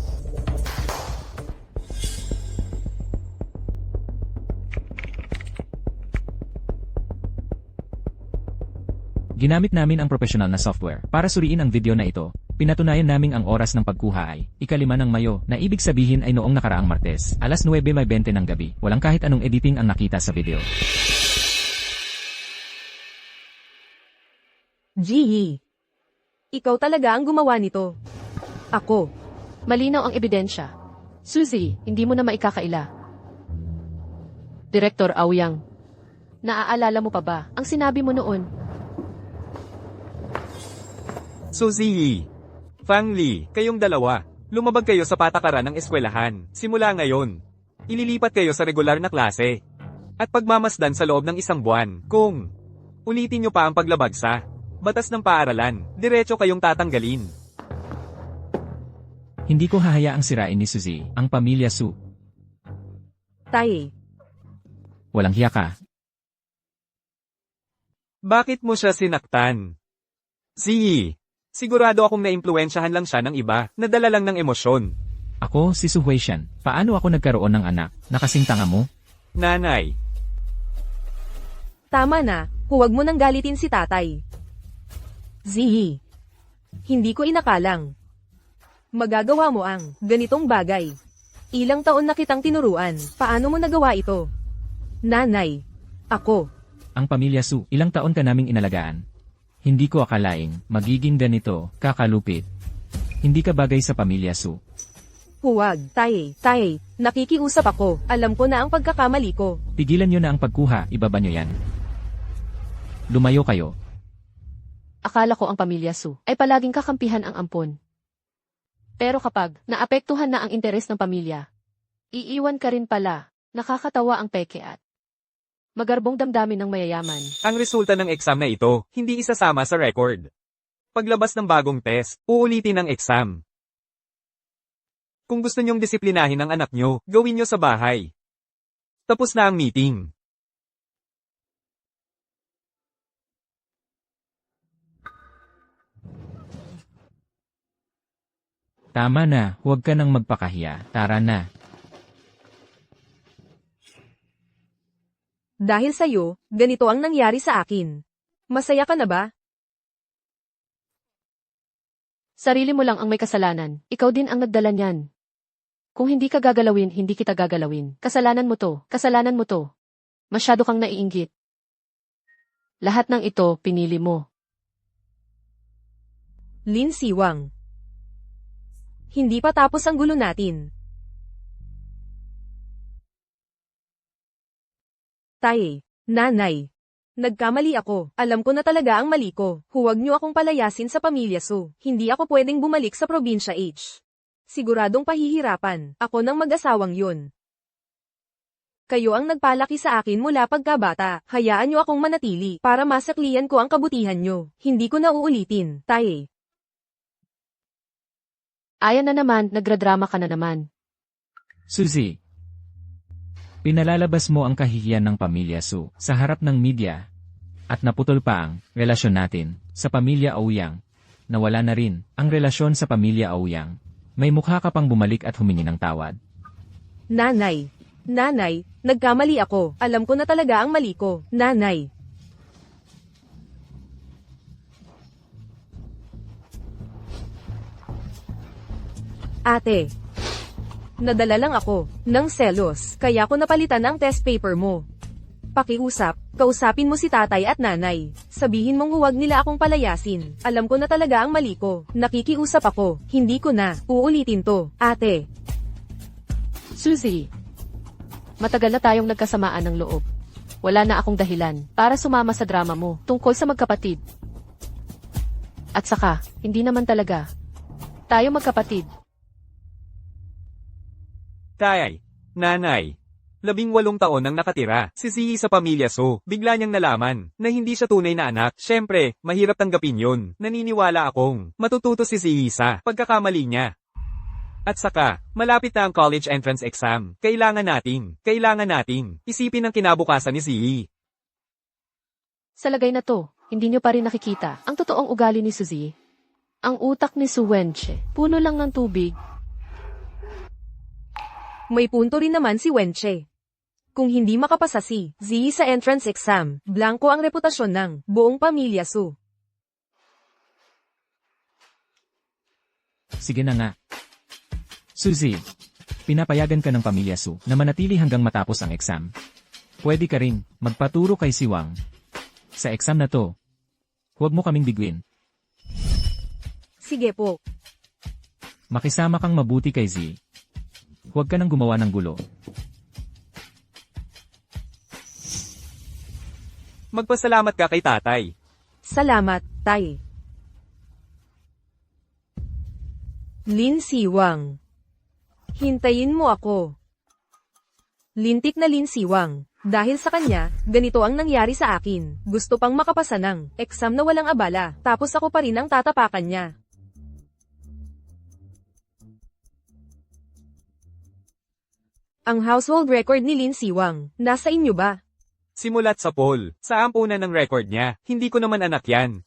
Ginamit namin ang profesional na software para suriin ang video na ito. Pinatunayan naming ang oras ng pagkuha ay 5 ng Mayo na ibig sabihin ay noong nakaraang Martes, alas 9:20 ng gabi. Walang kahit anong editing ang nakita sa video. Gee. Ikaw talaga ang gumawa nito. Ako. Malinaw ang ebidensya. Suzy, hindi mo na maikakaila. Direktor Aoyang, naaalala mo pa ba ang sinabi mo noon? Suzy, Fang Li, kayong dalawa, lumabag kayo sa patakaran ng eskwelahan. Simula ngayon, ililipat kayo sa regular na klase. At pagmamasdan sa loob ng 1 buwan, kung ulitin nyo pa ang paglabag sa batas ng paaralan, diretso kayong tatanggalin. Hindi ko hahayaang sirain ni Suzy ang pamilya Su. Tae. Walang hiya ka. Bakit mo siya sinaktan? Ziyi, sigurado akong naimpluwensyahan lang siya ng iba, nadala lang ng emosyon. Ako, si Su Huishan. Paano ako nagkaroon ng anak? Nakasing tanga mo? Nanay, Tama na, huwag mo nang galitin si tatay. Zihi. Hindi ko inakalang. Magagawa mo ang ganitong bagay. Ilang taon na kitang tinuruan, paano mo nagawa ito? Nanay. Ako. Ang pamilya Su, ilang taon ka naming inalagaan. Hindi ko akalaing magiging ganito, kakalupit. Hindi ka bagay sa pamilya Su. Huwag, tae, nakikiusap ako, alam ko na ang pagkakamali ko. Tigilan nyo na ang pagkuha, ibaba nyo yan. Lumayo kayo. Akala ko ang pamilya Su ay palaging kakampihan ang ampon. Pero kapag naapektuhan na ang interes ng pamilya, iiwan ka rin pala, nakakatawa ang peke at magarbong damdamin ng mayayaman. ang resulta ng exam na ito, hindi isasama sa record. Paglabas ng bagong test, uulitin ang exam. Kung gusto nyong disiplinahin ang anak nyo, gawin nyo sa bahay. Tapos na ang meeting. Tama na, huwag ka nang magpakahiya. Tara na. Dahil sa'yo, ganito ang nangyari sa akin. Masaya ka na ba? Sarili mo lang ang may kasalanan, ikaw din ang nagdala niyan. Kung hindi ka gagalawin, hindi kita gagalawin. Kasalanan mo to, kasalanan mo to. Masyado kang naiinggit. Lahat ng ito, pinili mo. Lin Siwang. Hindi pa tapos ang gulo natin. Tae, nanay. Nagkamali ako. Alam ko na talaga ang mali ko. Huwag niyo akong palayasin sa pamilya Su. Hindi ako pwedeng bumalik sa probinsya H. Siguradong pahihirapan. Ako ng mag-asawang yun. Kayo ang nagpalaki sa akin mula pagkabata. Hayaan niyo akong manatili para masaklian ko ang kabutihan niyo. Hindi ko na uulitin, Tae. Ayan na naman, nagradrama ka na naman. Suzy. Pinalalabas mo ang kahihiyan ng pamilya Su sa harap ng media. At naputol pa ang relasyon natin sa pamilya Aoyang. Nawala na rin ang relasyon sa pamilya Aoyang. May mukha ka pang bumalik at humingi ng tawad. Nanay. Nanay, nagkamali ako. Alam ko na talaga ang mali ko. Nanay. Ate. Nadala lang ako ng selos, kaya ko napalitan ang test paper mo. Pakiusap, kausapin mo si tatay at nanay. Sabihin mong huwag nila akong palayasin. Alam ko na talaga ang mali ko. Nakikiusap ako, hindi ko na uulitin to, ate. Suzy. Matagal na tayong nagkasamaan ng loob. Wala na akong dahilan para sumama sa drama mo tungkol sa magkapatid. At saka, hindi naman talaga tayo magkapatid. Tay, Nanay. 18 taon ang nakatira, si Ziyi sa pamilya So. Bigla niyang nalaman na hindi siya tunay na anak. Siyempre, mahirap tanggapin yun. Naniniwala akong matututo si Ziyi sa pagkakamali niya. At saka, malapit na ang college entrance exam. Kailangan nating isipin ang kinabukasan ni Ziyi. Sa lagay na to, hindi nyo pa rin nakikita ang totoong ugali ni Suzy. Ang utak ni Su Wenche, puno lang ng tubig. May punto rin naman si Wenche. Kung hindi makapasa si Ziyi sa entrance exam, blanko ang reputasyon ng buong pamilya Su. Sige na nga. Suzy, pinapayagan ka ng pamilya Su na manatili hanggang matapos ang exam. Pwede ka rin magpaturo kay Siwang. Sa exam na to, huwag mo kaming biguin. Sige po. Makisama kang mabuti kay Z. Huwag ka nang gumawa ng gulo. Magpasalamat ka kay tatay. Salamat, Tay. Lin Siwang. Hintayin mo ako. Lintik na Lin Siwang. Dahil sa kanya, ganito ang nangyari sa akin. Gusto pang makapasa ng exam na walang abala, tapos ako pa rin ang tatapakan niya. Ang household record ni Lin Siwang, nasa inyo ba? Simulat sa poll, sa ampunan ng record niya, hindi ko naman anak yan.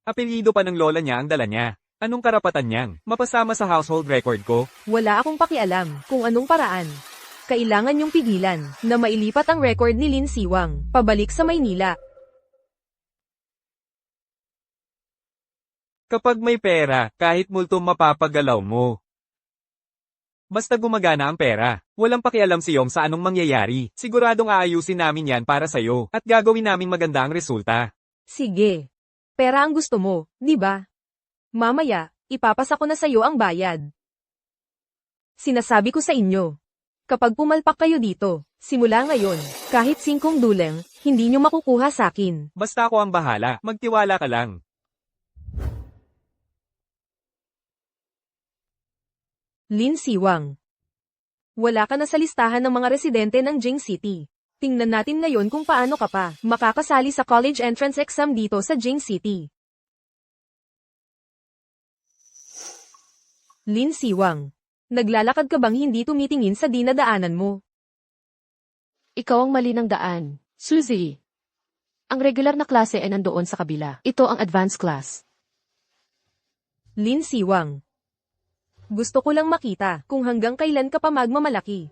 Apelyido pa ng lola niya ang dala niya. Anong karapatan niyang mapasama sa household record ko? Wala akong pakialam kung anong paraan. Kailangan niyong pigilan na mailipat ang record ni Lin Siwang pabalik sa Maynila. Kapag may pera, kahit multo mapapagalaw mo. Basta gumagana ang pera, walang pakialam si Yong sa anong mangyayari. Siguradong aayusin namin yan para sa'yo at gagawin naming maganda ang resulta. Sige. Pera ang gusto mo, di ba? Mamaya, ipapasa ko na sa'yo ang bayad. Sinasabi ko sa inyo. Kapag pumalpak kayo dito, simula ngayon, kahit 5 duleng, hindi nyo makukuha sa akin. Basta ako ang bahala, magtiwala ka lang. Lin Siwang. Wala ka na sa listahan ng mga residente ng Jing City. Tingnan natin ngayon kung paano ka pa makakasali sa college entrance exam dito sa Jing City. Lin Siwang. Naglalakad ka bang hindi tumitingin sa dinadaanan mo? Ikaw ang mali ng daan, Suzy. Ang regular na klase ay nandoon sa kabila. Ito ang advanced class. Lin Siwang. Gusto ko lang makita kung hanggang kailan ka pa magmamalaki.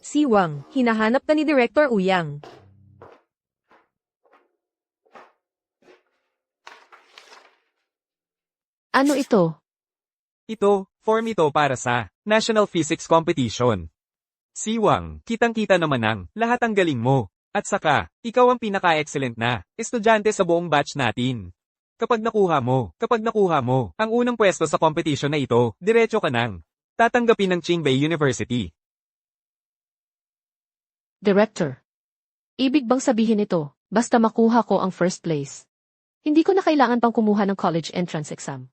Siwang, hinahanap ka ni Director Uyang. Ano ito? Ito, form ito para sa National Physics Competition. Siwang, kitang-kita naman ang lahat ang galing mo. At saka, ikaw ang pinaka-excellent na estudyante sa buong batch natin. Kapag nakuha mo ang unang pwesto sa competition na ito, diretso ka nang tatanggapin ng Qingbei University. Director. Ibig bang sabihin ito, basta makuha ko ang first place? Hindi ko na kailangan pang kumuha ng college entrance exam.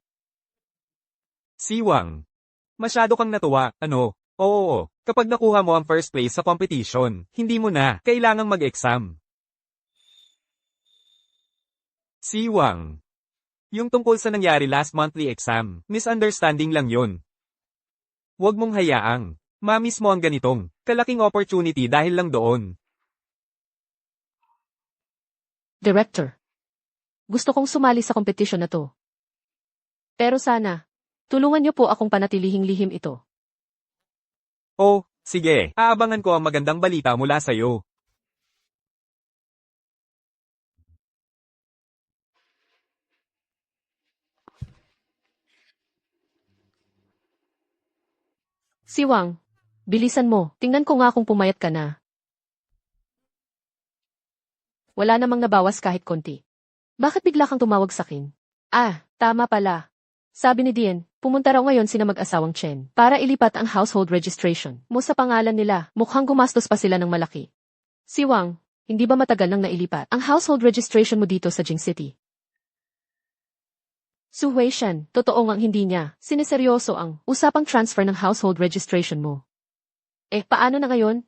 Siwang. Masyado kang natuwa, ano? Oo, kapag nakuha mo ang first place sa competition, hindi mo na kailangang mag-exam. Siwang. Yung tungkol sa nangyari last monthly exam, misunderstanding lang yun. Huwag mong hayaang ma-miss mo ang ganitong kalaking opportunity dahil lang doon. Director. Gusto kong sumali sa competition na to. Pero sana, tulungan niyo po akong panatilihing lihim ito. Oh, sige, aabangan ko ang magandang balita mula sa'yo. Siwang, bilisan mo, tingnan ko nga kung pumayat ka na. Wala namang nabawas kahit konti. Bakit bigla kang tumawag sa akin? Ah, tama pala. Sabi ni Dian, pumunta raw ngayon sina mag-asawang Chen para ilipat ang household registration mo sa pangalan nila. Mukhang gumastos pa sila ng malaki. Siwang, hindi ba matagal nang nailipat ang household registration mo dito sa Jing City? Su Huishan, totoo ngang hindi niya. Sineseryoso ang usapang transfer ng household registration mo. Paano na ngayon?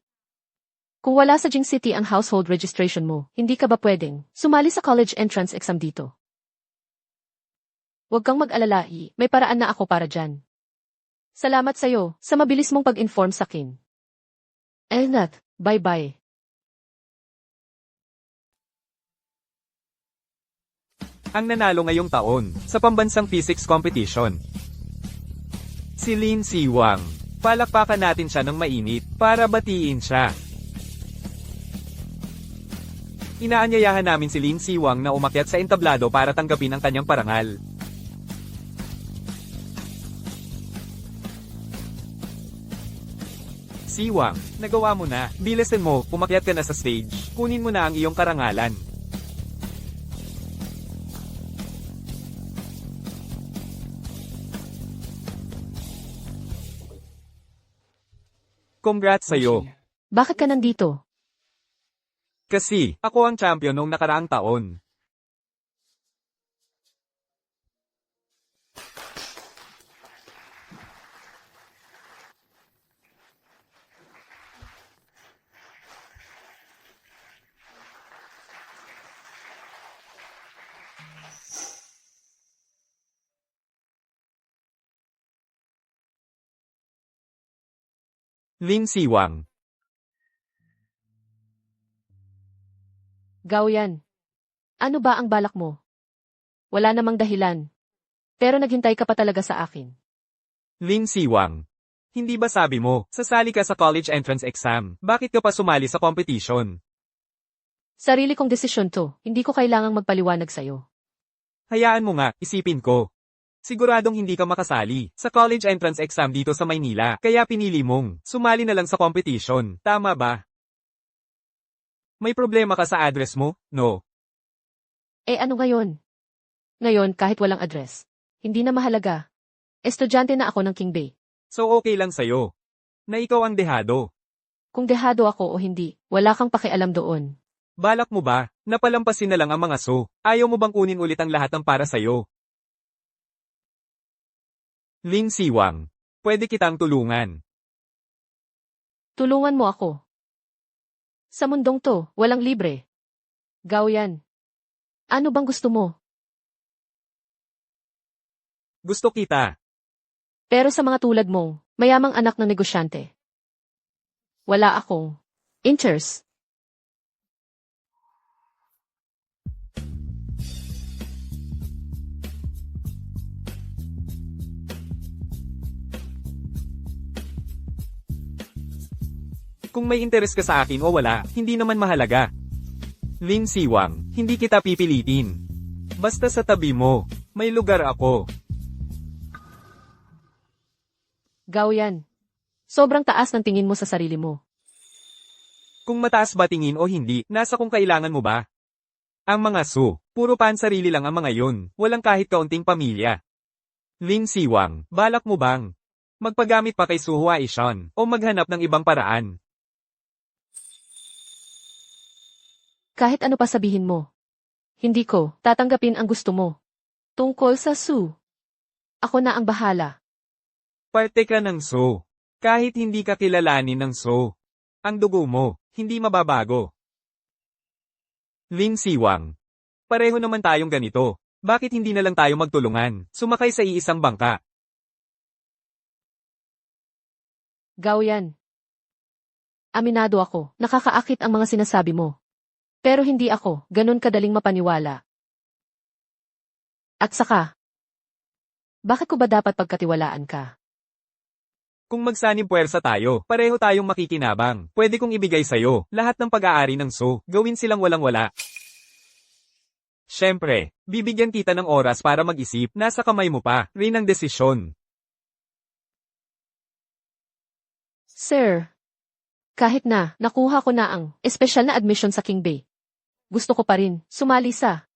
Kung wala sa Jing City ang household registration mo, hindi ka ba pwedeng sumali sa college entrance exam dito? Huwag kang mag-alala, may paraan na ako para dyan. Salamat sa'yo sa mabilis mong pag-inform sakin. Nat, bye-bye. Ang nanalo ngayong taon sa pambansang physics competition. Si Lin Siwang. Palakpakan natin siya ng mainit para batiin siya. Inaanyayahan namin si Lin Siwang na umakyat sa entablado para tanggapin ang kanyang parangal. Siwang, nagawa mo na. Bilisan mo, umakyat ka na sa stage. Kunin mo na ang iyong karangalan. Congrats sa'yo. Bakit ka nandito? Kasi, ako ang champion noong nakaraang taon. Lin Siwang. Gaoyan. Ano ba ang balak mo? Wala namang dahilan. Pero naghintay ka pa talaga sa akin. Lin Siwang. Hindi ba sabi mo, sasali ka sa college entrance exam, bakit ka pa sumali sa competition? Sarili kong desisyon to, hindi ko kailangang magpaliwanag sa'yo. Hayaan mo nga, isipin ko. Siguradong hindi ka makasali sa college entrance exam dito sa Maynila, kaya pinili mong sumali na lang sa competition, tama ba? May problema ka sa address mo? No. Ano ngayon? Ngayon kahit walang address. Hindi na mahalaga. Estudyante na ako ng King Bay. So okay lang sa'yo. Na ikaw ang dehado. Kung dehado ako o hindi, wala kang pakialam doon. Balak mo ba, napalampasin na lang ang mga so? Ayaw mo bang kunin ulit ang lahat ng para sa'yo? Lin Siwang, pwede kitang tulungan. Tulungan mo ako. Sa mundong to, walang libre. Gaoyan. Ano bang gusto mo? Gusto kita. Pero sa mga tulad mong, mayamang anak ng negosyante. Wala akong interest. Kung may interes ka sa akin o wala, hindi naman mahalaga. Lin Siwang, hindi kita pipilitin. Basta sa tabi mo, may lugar ako. Gaoyan. Sobrang taas ng tingin mo sa sarili mo. Kung mataas ba tingin o hindi, nasa kung kailangan mo ba? Ang mga so, puro pansarili lang ang mga yun, walang kahit kaunting pamilya. Lin Siwang, balak mo bang magpagamit pa kay Su Huaishan o maghanap ng ibang paraan? Kahit ano pa sabihin mo. Hindi ko tatanggapin ang gusto mo. Tungkol sa Su. Ako na ang bahala. Parte ka ng so. Kahit hindi ka kilalanin ng so. Ang dugo mo, hindi mababago. Lin Siwang. Pareho naman tayong ganito. Bakit hindi na lang tayo magtulungan, sumakay sa iisang bangka? Gaoyan. Aminado ako, nakakaakit ang mga sinasabi mo. Pero hindi ako, ganun kadaling mapaniwala. At saka, bakit ko ba dapat pagkatiwalaan ka? Kung magsanib puwersa tayo, pareho tayong makikinabang. Pwede kong ibigay sa'yo, lahat ng pag-aari ng so, gawin silang walang-wala. Siyempre, bibigyan kita ng oras para mag-isip, nasa kamay mo pa, rin ang desisyon. Sir, kahit na nakuha ko na ang espesyal na admission sa King Bay, gusto ko pa rin sumali sa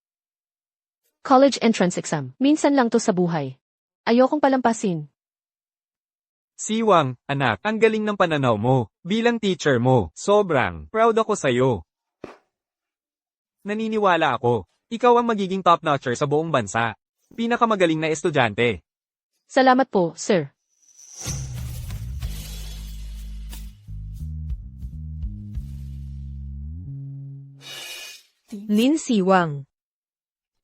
college entrance exam. Minsan lang to sa buhay. Ayokong palampasin. Siwang, anak, ang galing ng pananaw mo. Bilang teacher mo, sobrang proud ako sa'yo. Naniniwala ako, ikaw ang magiging top-notcher sa buong bansa. Pinakamagaling na estudyante. Salamat po, sir. Lin Siwang.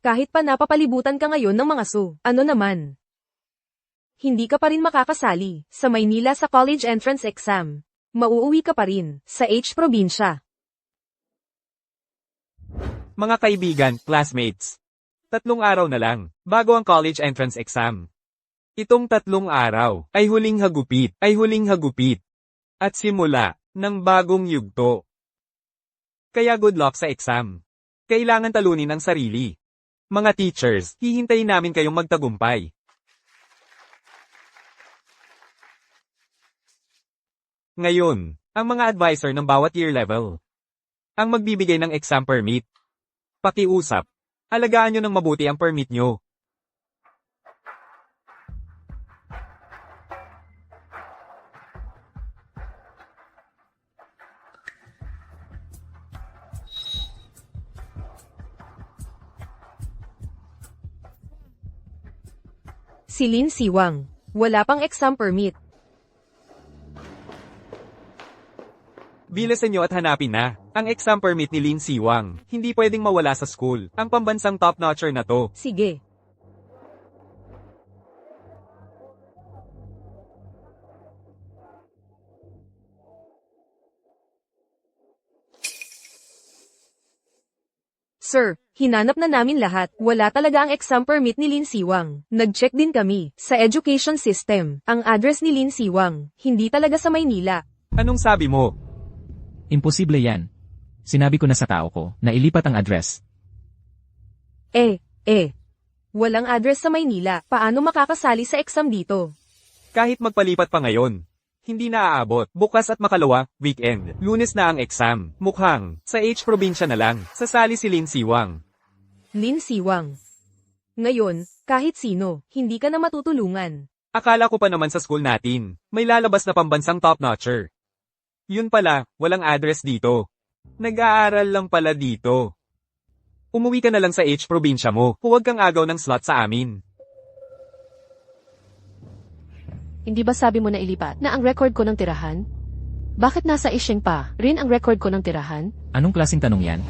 Kahit pa napapalibutan ka ngayon ng mga ano naman? Hindi ka pa rin makakasali sa Maynila sa college entrance exam. Mauuwi ka pa rin sa H probinsya. Mga kaibigan, classmates. 3 araw na lang, bago ang college entrance exam. Itong 3 araw, ay huling hagupit. At simula, ng bagong yugto. Kaya good luck sa exam. Kailangan talunin ang sarili. Mga teachers, hihintayin namin kayong magtagumpay. Ngayon, ang mga advisor ng bawat year level. Ang magbibigay ng exam permit. Pakiusap. Alagaan nyo ng mabuti ang permit nyo. Si Lin Siwang. Wala pang exam permit. Bilisan nyo at hanapin na. Ang exam permit ni Lin Siwang. Hindi pwedeng mawala sa school. Ang pambansang top-notcher na to. Sige. Sir, hinanap na namin lahat. Wala talaga ang exam permit ni Lin Siwang. Nag-check din kami sa education system. Ang address ni Lin Siwang, hindi talaga sa Maynila. Anong sabi mo? Imposible yan. Sinabi ko na sa tao ko na ilipat ang address. Walang address sa Maynila. Paano makakasali sa exam dito? Kahit magpalipat pa ngayon. Hindi na aabot. Bukas at makalawa, weekend. Lunes na ang exam. Mukhang, sa H probinsya na lang. Sasali si Lin Siwang. Lin Siwang. Ngayon, kahit sino, hindi ka na matutulungan. Akala ko pa naman sa school natin, may lalabas na pambansang top-notcher. Yun pala, walang address dito. Nag-aaral lang pala dito. Umuwi ka na lang sa H probinsya mo. Huwag kang agaw ng slot sa amin. Hindi ba sabi mo na ilipat na ang record ko ng tirahan? Bakit nasa Isheng pa rin ang record ko ng tirahan? Anong klaseng tanong yan?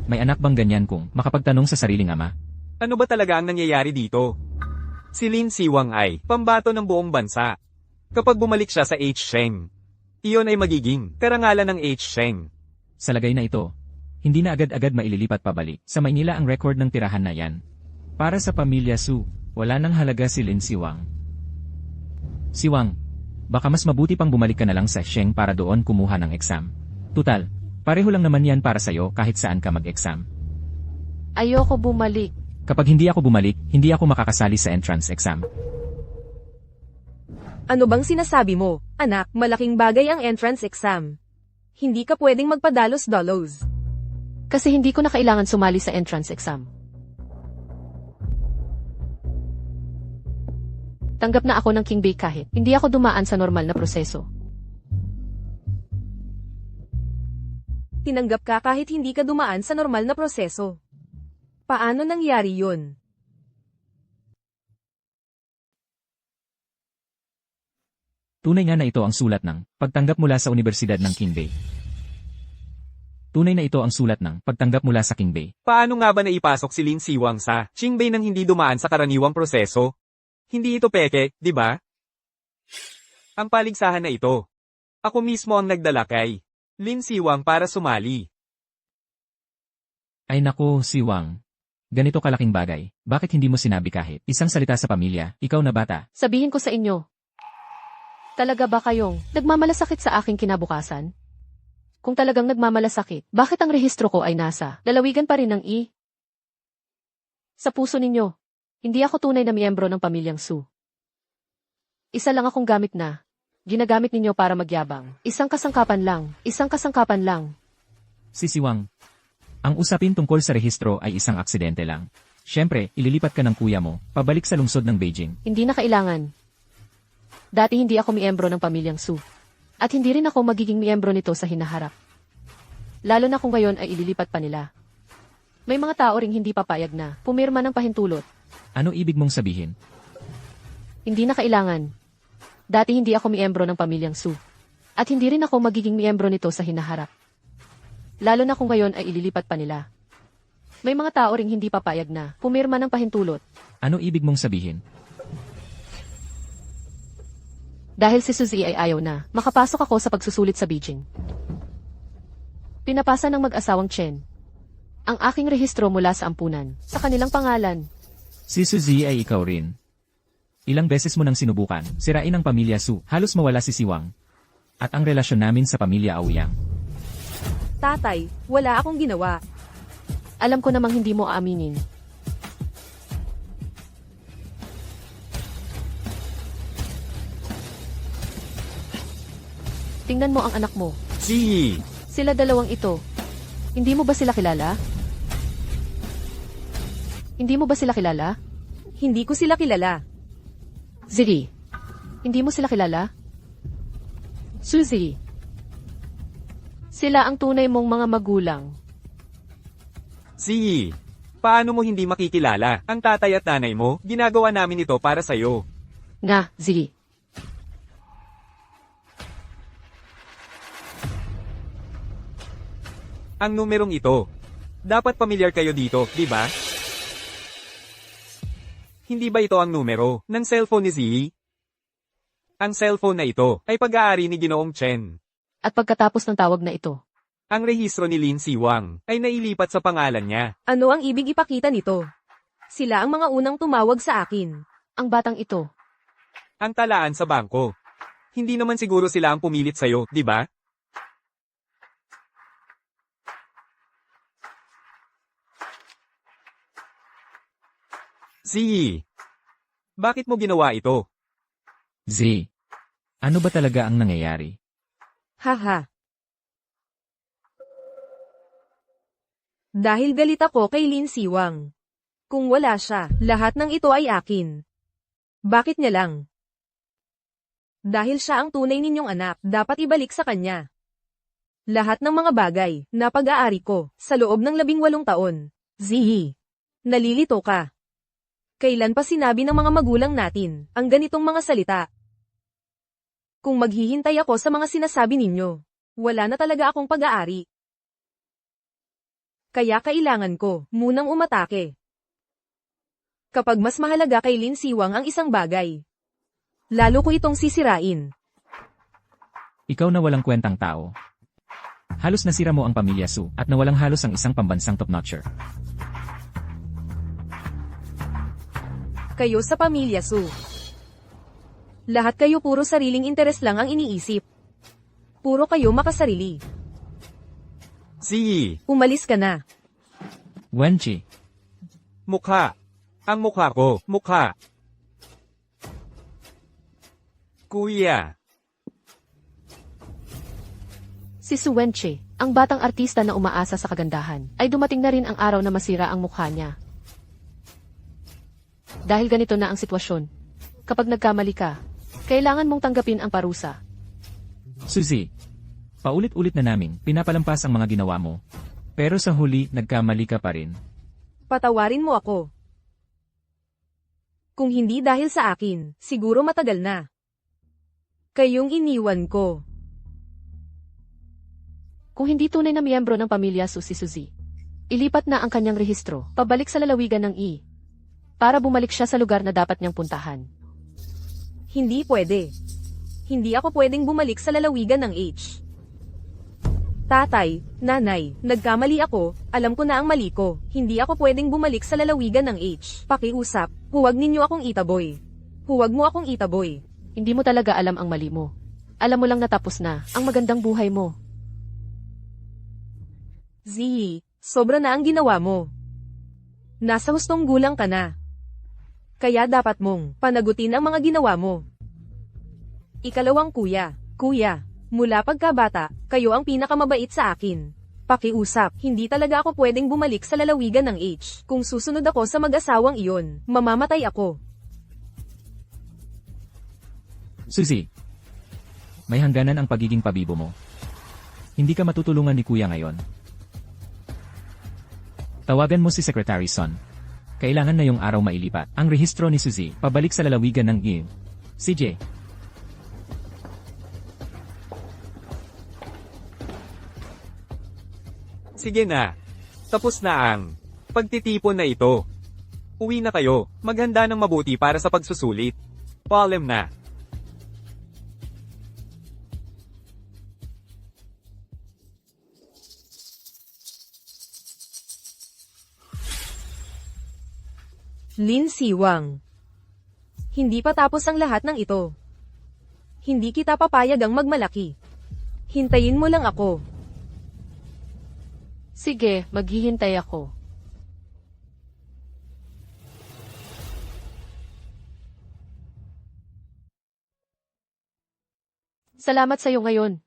May anak bang ganyan kung makapagtanong sa sariling ama? Ano ba talaga ang nangyayari dito? Si Lin Siwang ay pambato ng buong bansa. Kapag bumalik siya sa H Sheng, iyon ay magiging karangalan ng H Sheng. Sa lagay na ito, hindi na agad-agad maililipat pabalik sa Maynila ang record ng tirahan na yan. Para sa pamilya Su, wala nang halaga si Lin Siwang. Siwang, baka mas mabuti pang bumalik ka na lang sa Sheng para doon kumuha ng exam. Tutal, pareho lang naman yan para sa'yo kahit saan ka mag-exam. Ayoko bumalik. Kapag hindi ako bumalik, hindi ako makakasali sa entrance exam. Ano bang sinasabi mo? Anak, malaking bagay ang entrance exam. Hindi ka pwedeng magpadalos-dalos. Kasi hindi ko na kailangan sumali sa entrance exam. Tanggap na ako ng King Bay kahit hindi ako dumaan sa normal na proseso. Tinanggap ka kahit hindi ka dumaan sa normal na proseso. Paano nangyari yun? Tunay nga na ito ang sulat ng pagtanggap mula sa Universidad ng King Bay. Tunay na ito ang sulat ng pagtanggap mula sa King Bay. Paano nga ba naipasok si Lin Siwang sa Qingbei nang hindi dumaan sa karaniwang proseso? Hindi ito peke, di ba? Ang paligsahan na ito. Ako mismo ang nagdala kay Lin Siwang para sumali. Ay naku, Siwang. Ganito kalaking bagay, bakit hindi mo sinabi kahit isang salita sa pamilya, ikaw na bata? Sabihin ko sa inyo. Talaga ba kayong nagmamalasakit sa aking kinabukasan? Kung talagang nagmamalasakit, bakit ang rehistro ko ay nasa lalawigan pa rin ng I? Sa puso ninyo. Hindi ako tunay na miyembro ng pamilyang Su. Isa lang akong gamit na. Ginagamit ninyo para magyabang. Isang kasangkapan lang. Si Siwang. Ang usapin tungkol sa rehistro ay isang aksidente lang. Siyempre, ililipat ka ng kuya mo, pabalik sa lungsod ng Beijing. Hindi na kailangan. Dati hindi ako miyembro ng pamilyang Su. At hindi rin ako magiging miyembro nito sa hinaharap. Lalo na kung ngayon ay ililipat pa nila. May mga tao ring hindi papayag na pumirma ng pahintulot. Ano ibig mong sabihin? Hindi na kailangan. Dati hindi ako miyembro ng pamilyang Su. At hindi rin ako magiging miyembro nito sa hinaharap. Lalo na kung ngayon ay ililipat pa nila. May mga tao ring hindi papayag na pumirma ng pahintulot. Ano ibig mong sabihin? Dahil si Suzy ay ayaw na, makapasok ako sa pagsusulit sa Beijing. Pinapasa ng mag-asawang Chen ang aking rehistro mula sa ampunan, sa kanilang pangalan. Si Suzy ay ikaw rin. Ilang beses mo nang sinubukan, sirain ang pamilya Su, halos mawala si Siwang. At ang relasyon namin sa pamilya Aoyang. Tatay, wala akong ginawa. Alam ko namang hindi mo aaminin. Tingnan mo ang anak mo. Si! Sila dalawang ito. Hindi mo ba sila kilala? Hindi mo ba sila kilala? Hindi ko sila kilala. Ziri. Hindi mo sila kilala? Suzy. Sila ang tunay mong mga magulang. Si! Paano mo hindi makikilala? Ang tatay at nanay mo, ginagawa namin ito para sa'yo. Nga, Ziri. Ang numerong ito. Dapat pamilyar kayo dito, di ba? Hindi ba ito ang numero ng cellphone ni Ziyi? Ang cellphone na ito ay pag-aari ni Ginoong Chen. At pagkatapos ng tawag na ito, Ang rehistro ni Lin Siwang ay nailipat sa pangalan niya. Ano ang ibig ipakita nito? Sila ang mga unang tumawag sa akin. ang batang ito, Ang talaan sa bangko. Hindi naman siguro sila ang pumilit sa'yo, di ba? Ziyi, bakit mo ginawa ito? Z. Ano ba talaga ang nangyayari? Haha. Dahil galit ako kay Lin Siwang. Kung wala siya, lahat ng ito ay akin. Bakit niya lang? Dahil siya ang tunay ninyong anak, dapat ibalik sa kanya. Lahat ng mga bagay na pag-aari ko sa loob ng 18 taon. Zihi. Nalilito ka. Kailan pa sinabi ng mga magulang natin ang ganitong mga salita? Kung maghihintay ako sa mga sinasabi ninyo, wala na talaga akong pag-aari. Kaya kailangan ko munang umatake. Kapag mas mahalaga kay Lin Siwang ang isang bagay, lalo ko itong sisirain. Ikaw na walang kwentang tao. Halos nasira mo ang pamilya Su at nawalang halos ang isang pambansang top-notcher. Kayo sa pamilya Su. Lahat kayo puro sariling interes lang ang iniisip. Puro kayo makasarili. Ziyi, Umalis ka na. Wenchi. mukha. Ang mukha ko, mukha. Kuya, si Su Wenche, ang batang artista na umaasa sa kagandahan, ay dumating na rin ang araw na masira ang mukha niya. Dahil ganito na ang sitwasyon. Kapag nagkamali ka, kailangan mong tanggapin ang parusa. Suzy. Paulit-ulit na naming pinapalampas ang mga ginawa mo. Pero sa huli, nagkamali ka pa rin. Patawarin mo ako. Kung hindi dahil sa akin, siguro matagal na. Kayong iniwan ko. Kung hindi tunay na miyembro ng pamilya Su si Suzy, ilipat na ang kanyang rehistro, pabalik sa lalawigan ng I, para bumalik siya sa lugar na dapat niyang puntahan. Hindi pwede. Hindi ako pwedeng bumalik sa lalawigan ng H. Tatay, nanay, nagkamali ako, alam ko na ang mali ko. Hindi ako pwedeng bumalik sa lalawigan ng H. Pakiusap, huwag ninyo akong itaboy. Huwag mo akong itaboy. Hindi mo talaga alam ang mali mo. Alam mo lang natapos na ang magandang buhay mo. Ziyi, sobra na ang ginawa mo. Nasa hustong gulang ka na. Kaya dapat mong panagutin ang mga ginawa mo. Ikalawang kuya, mula pagkabata, kayo ang pinakamabait sa akin. Pakiusap, hindi talaga ako pwedeng bumalik sa lalawigan ng H. Kung susunod ako sa mag-asawang iyon, mamamatay ako. Suzy. May hangganan ang pagiging pabibo mo. Hindi ka matutulungan ni Kuya ngayon. Tawagan mo si Secretary Son. Kailangan na yung araw mailipat. Ang rehistro ni Suzy, pabalik sa lalawigan ng Give. CJ. Sige na. Tapos na ang pagtitipon na ito. Uwi na kayo. Maghanda ng mabuti para sa pagsusulit. Paalam na. Lin Siwang. Hindi pa tapos ang lahat ng ito. Hindi kita papayag ang magmalaki. Hintayin mo lang ako. Sige, maghihintay ako. Salamat sa'yo ngayon.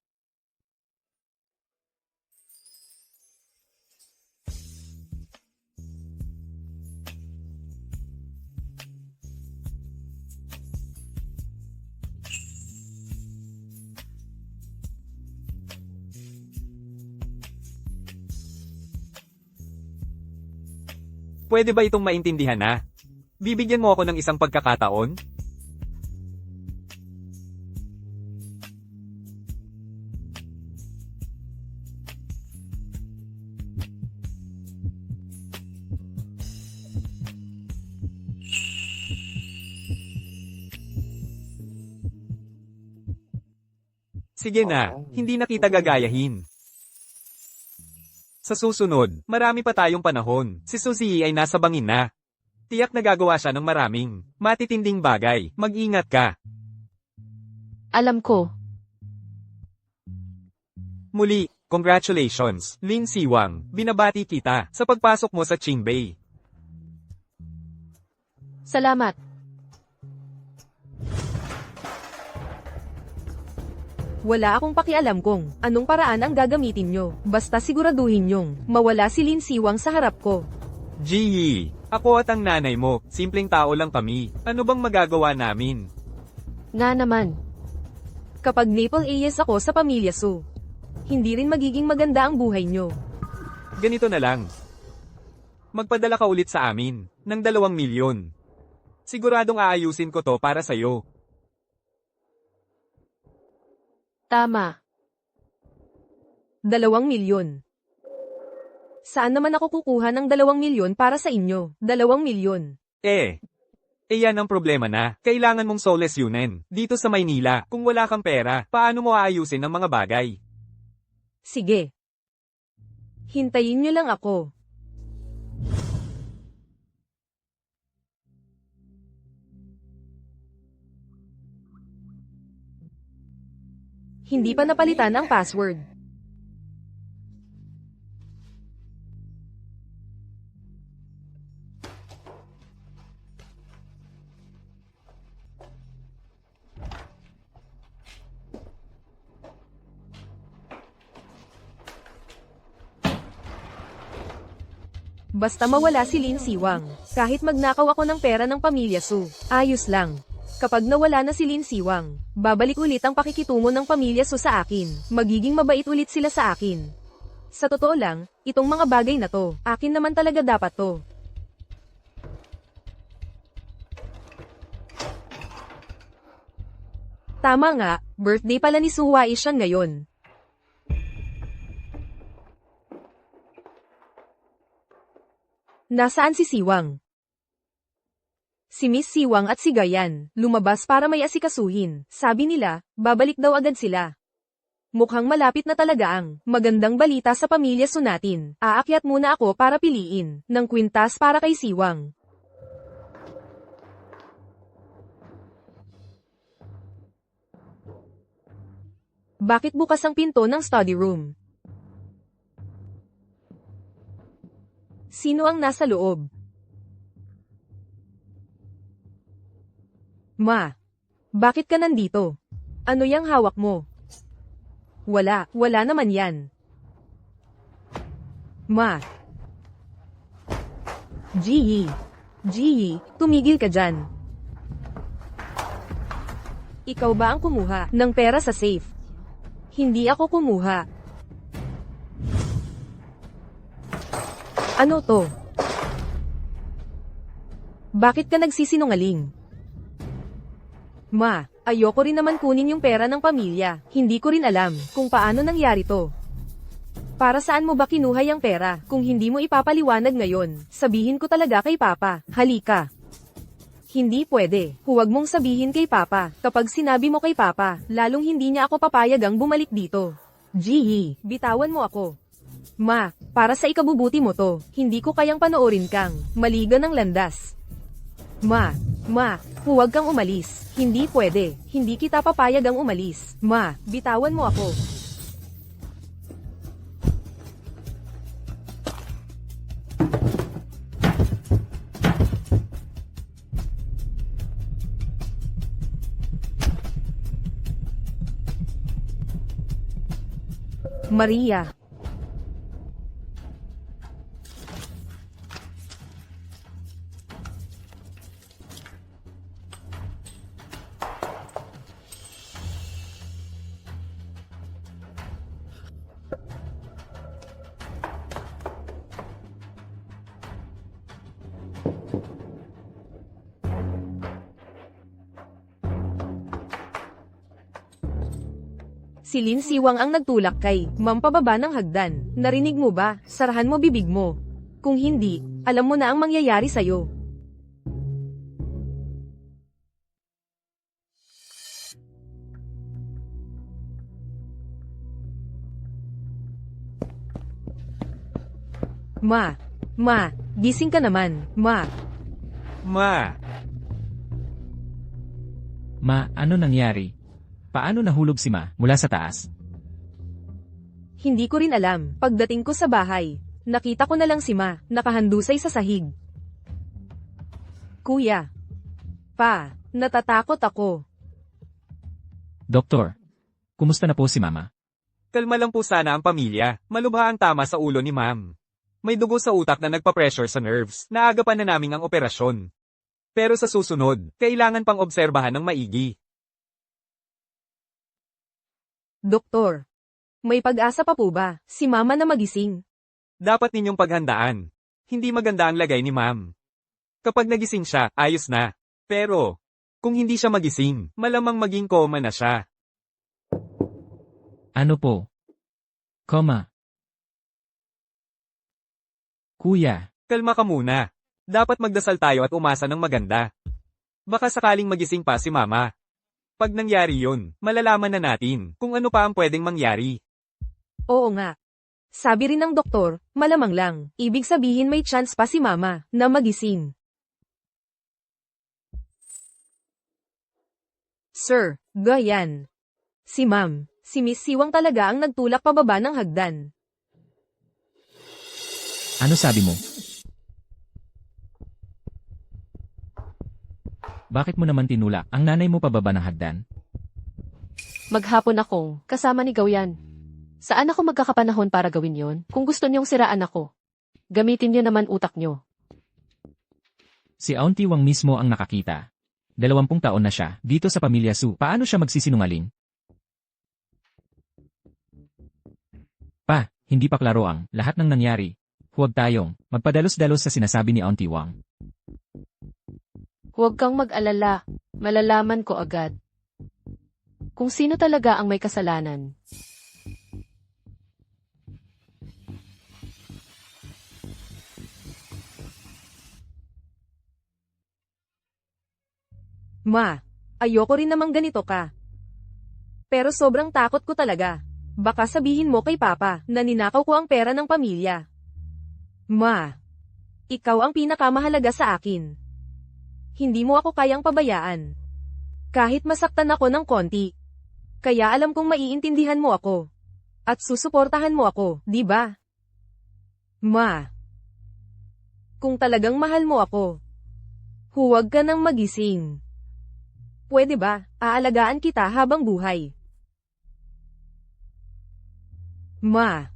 Pwede ba itong maintindihan na? Bibigyan mo ako ng isang pagkakataon? Sige na, hindi na kita gagayahin. Sa susunod, marami pa tayong panahon. Si Suzy ay nasa bangin na. Tiyak na gagawa siya ng maraming matitinding bagay. Mag-ingat ka. Alam ko. Muli, congratulations, Lin Siwang. Binabati kita sa pagpasok mo sa Qingbei. Salamat. Wala akong pakialam kung anong paraan ang gagamitin nyo. Basta siguraduhin nyong mawala si Lin Siwang sa harap ko. Ji, ako at ang nanay mo, simpleng tao lang kami. Ano bang magagawa namin? Nga naman. Kapag Maple Ayes ako sa pamilya Su, hindi rin magiging maganda ang buhay nyo. Ganito na lang. Magpadala ka ulit sa amin ng 2 milyon. Siguradong aayusin ko to para sa'yo. Tama. 2 milyon. Saan naman ako kukuha ng 2 milyon para sa inyo? 2 milyon. Yan ang problema na. Kailangan mong solace yunin. Dito sa Maynila, kung wala kang pera, paano mo aayusin ang mga bagay? Sige. Hintayin nyo lang ako. Hindi pa napalitan ang password. Basta mawala si Lin Siwang. Kahit magnakaw ako ng pera ng pamilya Su, ayos lang. Kapag nawala na si Lin Siwang, babalik ulit ang pakikitungo ng pamilya Su sa akin. Magiging mabait ulit sila sa akin. Sa totoo lang, itong mga bagay na to, akin naman talaga dapat to. Tama nga, birthday pala ni Su Waishan ngayon. Nasaan si Siwang? Si Miss Siwang at si Gayan, lumabas para may asikasuhin. Sabi nila, babalik daw agad sila. Mukhang malapit na talaga ang magandang balita sa pamilya Su natin. Aakyat muna ako para piliin ng kwintas para kay Siwang. Bakit bukas ang pinto ng study room? Sino ang nasa loob? Ma, bakit ka nandito? Ano yang hawak mo? Wala naman yan. Ma. Ji, tumigil ka dyan. Ikaw ba ang kumuha ng pera sa safe? Hindi ako kumuha. Ano to? Bakit ka nagsisinungaling? Ma, ayoko rin naman kunin yung pera ng pamilya. Hindi ko rin alam kung paano nangyari to. Para saan mo ba kinuha yung pera? Kung hindi mo ipapaliwanag ngayon, sabihin ko talaga kay Papa. Halika. Hindi pwede. Huwag mong sabihin kay Papa. Kapag sinabi mo kay Papa, lalong hindi niya ako papayagang bumalik dito. Jihi, bitawan mo ako. Ma, para sa ikabubuti mo to, hindi ko kayang panoorin kang maliga ng landas. Ma, huwag kang umalis. Hindi pwede. Hindi kita papayagang umalis. Ma, bitawan mo ako. Maria. Si Lin Siwang ang nagtulak kay Ma'am pababa ng hagdan. Narinig mo ba? Sarahan mo bibig mo. Kung hindi, alam mo na ang mangyayari sa'yo. Ma, gising ka naman, Ma. Ma, Ma, ano nangyari? Paano nahulog si Ma mula sa taas? Hindi ko rin alam. Pagdating ko sa bahay, nakita ko na lang si Ma, nakahandusay sa sahig. Kuya. Pa, natatakot ako. Doktor, kumusta na po si Mama? kalma lang po sana ang pamilya. Malubha ang tama sa ulo ni Ma'am. May dugo sa utak na nagpa-pressure sa nerves. Naagapan na namin ang operasyon. Pero sa susunod, kailangan pang obserbahan ng maigi. Doktor. May pag-asa pa po ba, si Mama na magising? Dapat ninyong paghandaan. Hindi maganda ang lagay ni Ma'am. Kapag nagising siya, ayos na. Pero, kung hindi siya magising, malamang maging coma na siya. Ano po? Koma. Kuya, Kalma ka muna. Dapat magdasal tayo at umasa ng maganda. Baka sakaling magising pa si Mama. Pag nangyari yun, malalaman na natin kung ano pa ang pwedeng mangyari. Oo nga. Sabi rin ng doktor, malamang lang. Ibig sabihin may chance pa si Mama na magising. Sir, gayan. Si Ma'am, si Miss Siwang talaga ang nagtulak pababa ng hagdan. ano sabi mo? Bakit mo naman tinulak ang nanay mo pababa ng hagdan? Maghapon akong kasama ni Gawyan. Saan ako magkakapanahon para gawin yon? Kung gusto niyong siraan ako, gamitin niyo naman utak niyo. Si Auntie Wang mismo ang nakakita. 20 taon na siya dito sa pamilya Su. Paano siya magsisinungaling? Pa, hindi pa klaro ang lahat ng nangyari. Huwag tayong magpadalos-dalos sa sinasabi ni Auntie Wang. Huwag kang mag-alala, malalaman ko agad. Kung sino talaga ang may kasalanan. Ma, ayoko rin namang ganito ka. Pero sobrang takot ko talaga. Baka sabihin mo kay Papa na ninakaw ko ang pera ng pamilya. Ma, ikaw ang pinakamahalaga sa akin. Hindi mo ako kayang pabayaan. Kahit masaktan ako ng konti. Kaya alam kong maiintindihan mo ako. At susuportahan mo ako, di ba? Ma, kung talagang mahal mo ako, huwag ka nang magising. Pwede ba, aalagaan kita habang buhay? Ma,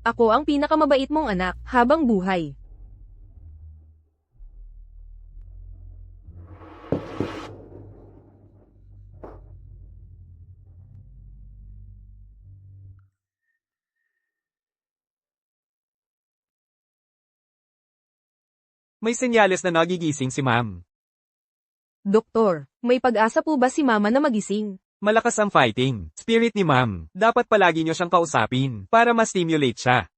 ako ang pinakamabait mong anak habang buhay. May senyales na nagigising si ma'am. Doktor, may pag-asa po ba si mama na magising? Malakas ang fighting spirit ni ma'am. Dapat palagi niyo siyang kausapin para ma-stimulate siya.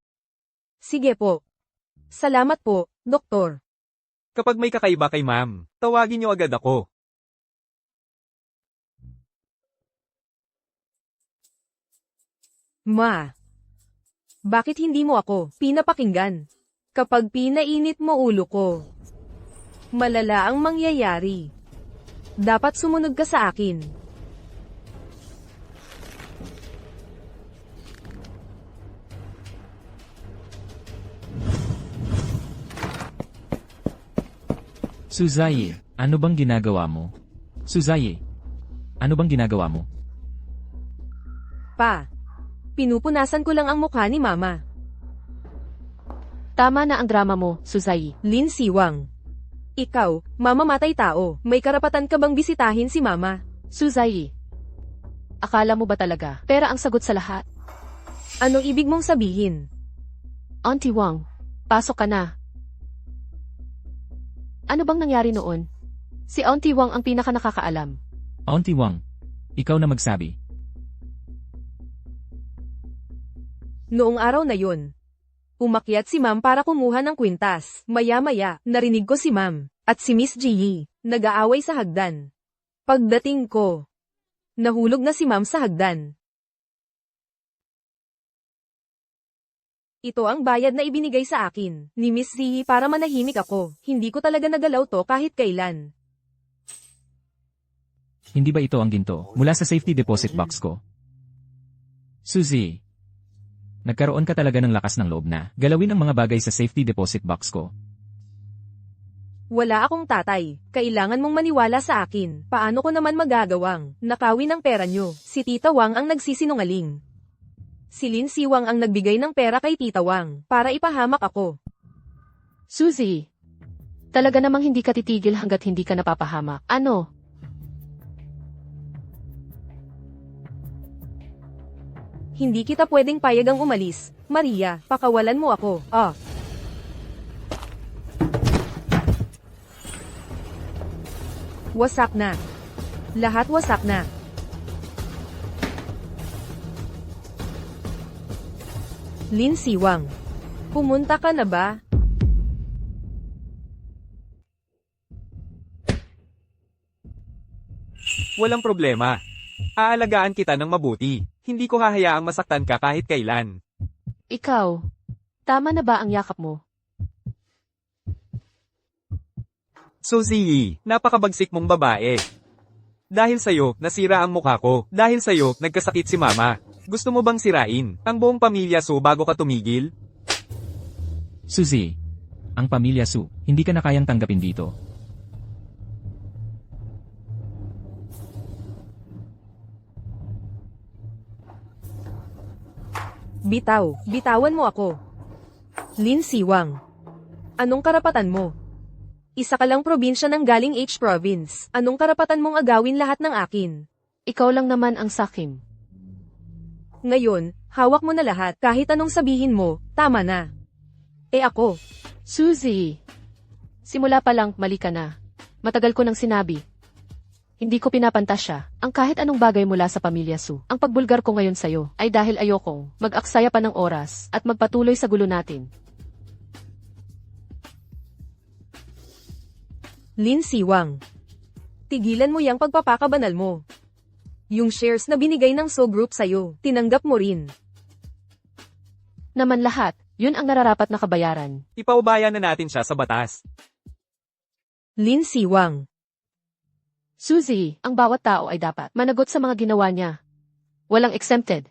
Sige po. Salamat po, doktor. Kapag may kakaiba kay ma'am, tawagin niyo agad ako. Ma. Bakit hindi mo ako pinapakinggan? Kapag pinainit mo ulo ko, malala ang mangyayari. Dapat sumunod ka sa akin. Suzaye, ano bang ginagawa mo? Suzaye, ano bang ginagawa mo? Pa. Pinupunasan ko lang ang mukha ni mama. Tama na ang drama mo, Suzaye. Lin Siwang. Ikaw, mamamatay tao, may karapatan ka bang bisitahin si mama? Suzaye. Akala mo ba talaga pera ang sagot sa lahat? Anong ibig mong sabihin? Auntie Wang, pasok ka na. Ano bang nangyari noon? Si Auntie Wang ang pinaka nakakaalam. Auntie Wang, ikaw na magsabi. Noong araw na yun, umakyat si ma'am para kumuha ng kwintas. Maya-maya, narinig ko si ma'am at si Miss Ji nag-aaway sa hagdan. Pagdating ko, nahulog na si ma'am sa hagdan. Ito ang bayad na ibinigay sa akin ni Miss Ji para manahimik ako. Hindi ko talaga nagalaw to kahit kailan. Hindi ba ito ang ginto mula sa safety deposit box ko? Suzy, nagkaroon ka talaga ng lakas ng loob na galawin ang mga bagay sa safety deposit box ko. Wala akong tatay. Kailangan mong maniwala sa akin. Paano ko naman magagawang nakawin ang pera nyo? Si Tita Wang ang nagsisinungaling. Si Lin Siwang ang nagbigay ng pera kay Tita Wang para ipahamak ako. Suzy, talaga namang hindi ka titigil hanggat hindi ka napapahamak. Ano? Hindi kita pwedeng payagang umalis. Maria, pakawalan mo ako. Wasak na. Lahat wasak na. Lin Siwang. Pumunta ka na ba? Walang problema. Aalagaan kita ng mabuti. Hindi ko hahayaang masaktan ka kahit kailan. Ikaw, tama na ba ang yakap mo? Suzy, napakabagsik mong babae. Dahil sa'yo, nasira ang mukha ko. Dahil sa'yo, nagkasakit si mama. Gusto mo bang sirain ang buong pamilya Su bago ka tumigil? Suzy, ang pamilya Su, hindi ka na kayang tanggapin dito. Bitaw, bitawan mo ako. Lin Siwang. Anong karapatan mo? Isa ka lang probinsya ng galing H province. Anong karapatan mong agawin lahat ng akin? Ikaw lang naman ang sakim. Ngayon, hawak mo na lahat. Kahit anong sabihin mo, tama na. Ako. Suzy, simula pa lang, mali ka na. Matagal ko nang sinabi. Hindi ko pinapantasya ang kahit anong bagay mula sa pamilya Su. Ang pagbulgar ko ngayon sa'yo ay dahil ayokong mag-aksaya pa ng oras at magpatuloy sa gulo natin. Lin Siwang. Tigilan mo yang pagpapakabanal mo. Yung shares na binigay ng So Group sa'yo, tinanggap mo rin. Naman lahat, yun ang nararapat na kabayaran. Ipaubaya na natin siya sa batas. Lin Siwang. Suzy, ang bawat tao ay dapat managot sa mga ginawa niya. Walang exempted.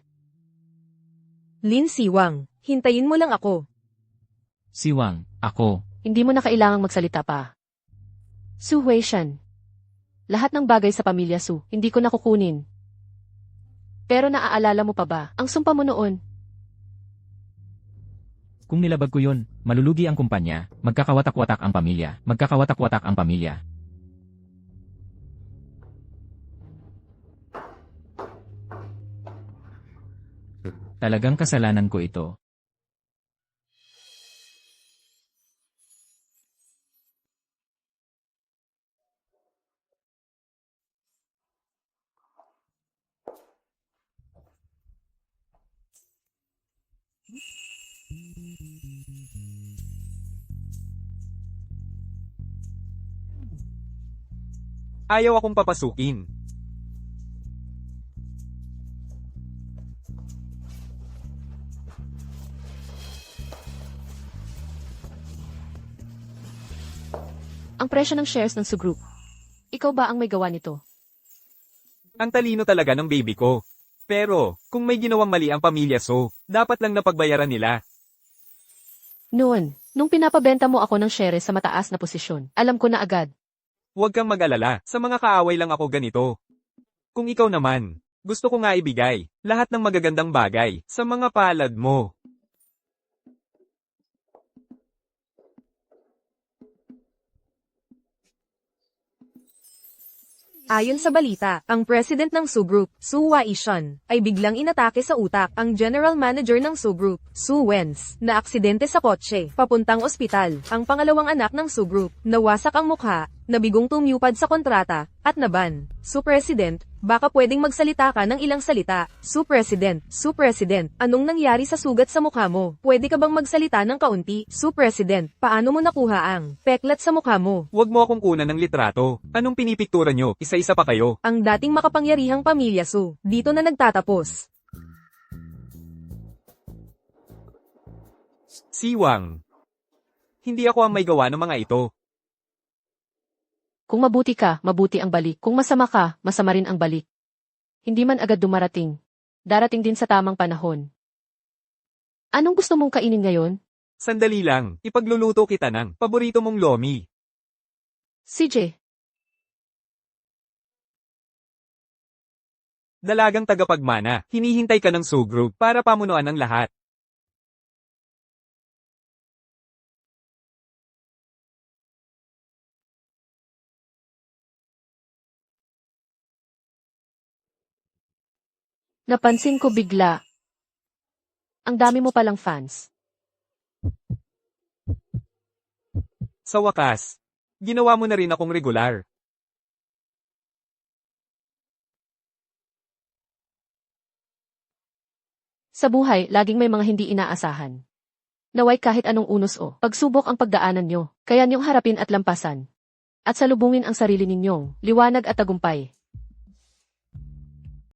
Lin Siwang, hintayin mo lang ako. Siwang, ako. Hindi mo na kailangang magsalita pa. Su Huishan. Lahat ng bagay sa pamilya Su, hindi ko nakukunin. Pero naaalala mo pa ba ang sumpa mo noon? Kung nilabag ko yun, malulugi ang kumpanya, magkakawatak-watak ang pamilya, magkakawatak-watak ang pamilya. Talagang kasalanan ko ito. Ayaw akong papasukin. Ang presyo ng shares ng Su Group. Ikaw ba ang may gawa nito? Ang talino talaga ng baby ko. Pero, kung may ginawang mali ang pamilya So, dapat lang napagbayaran nila. Noon, nung pinapabenta mo ako ng shares sa mataas na posisyon, alam ko na agad. Huwag kang mag-alala, sa mga kaaway lang ako ganito. Kung ikaw naman, gusto ko nga ibigay lahat ng magagandang bagay sa mga palad mo. Ayon sa balita, ang president ng Su Group, Su Waishan, ay biglang inatake sa utak ang general manager ng Su Group, Su Wens, na aksidente sa kotse, papuntang ospital. Ang pangalawang anak ng Su Group, nawasak ang mukha, nabigong tumupad sa kontrata, at naban. Su President, baka pwedeng magsalita ka ng ilang salita. Su President, anong nangyari sa sugat sa mukha mo? Pwede ka bang magsalita ng kaunti? Su President, paano mo nakuha ang peklat sa mukha mo? Huwag mo akong kunan ng litrato. Anong pinipiktura nyo? Isa-isa pa kayo. Ang dating makapangyarihang pamilya Su, dito na nagtatapos. Siwang. Hindi ako ang may gawa ng mga ito. Kung mabuti ka, mabuti ang balik. Kung masama ka, masama rin ang balik. Hindi man agad dumarating. Darating din sa tamang panahon. Anong gusto mong kainin ngayon? Sandali lang, ipagluluto kita ng paborito mong lomi. CJ, Dalagang tagapagmana, hinihintay ka ng So Group para pamunuan ang lahat. napansin ko bigla. Ang dami mo palang fans. Sa wakas, ginawa mo na rin akong regular. Sa buhay, laging may mga hindi inaasahan. Naway kahit anong unos o pagsubok ang pagdaanan nyo, kaya niyong harapin at lampasan. At salubungin ang sarili ninyong liwanag at tagumpay.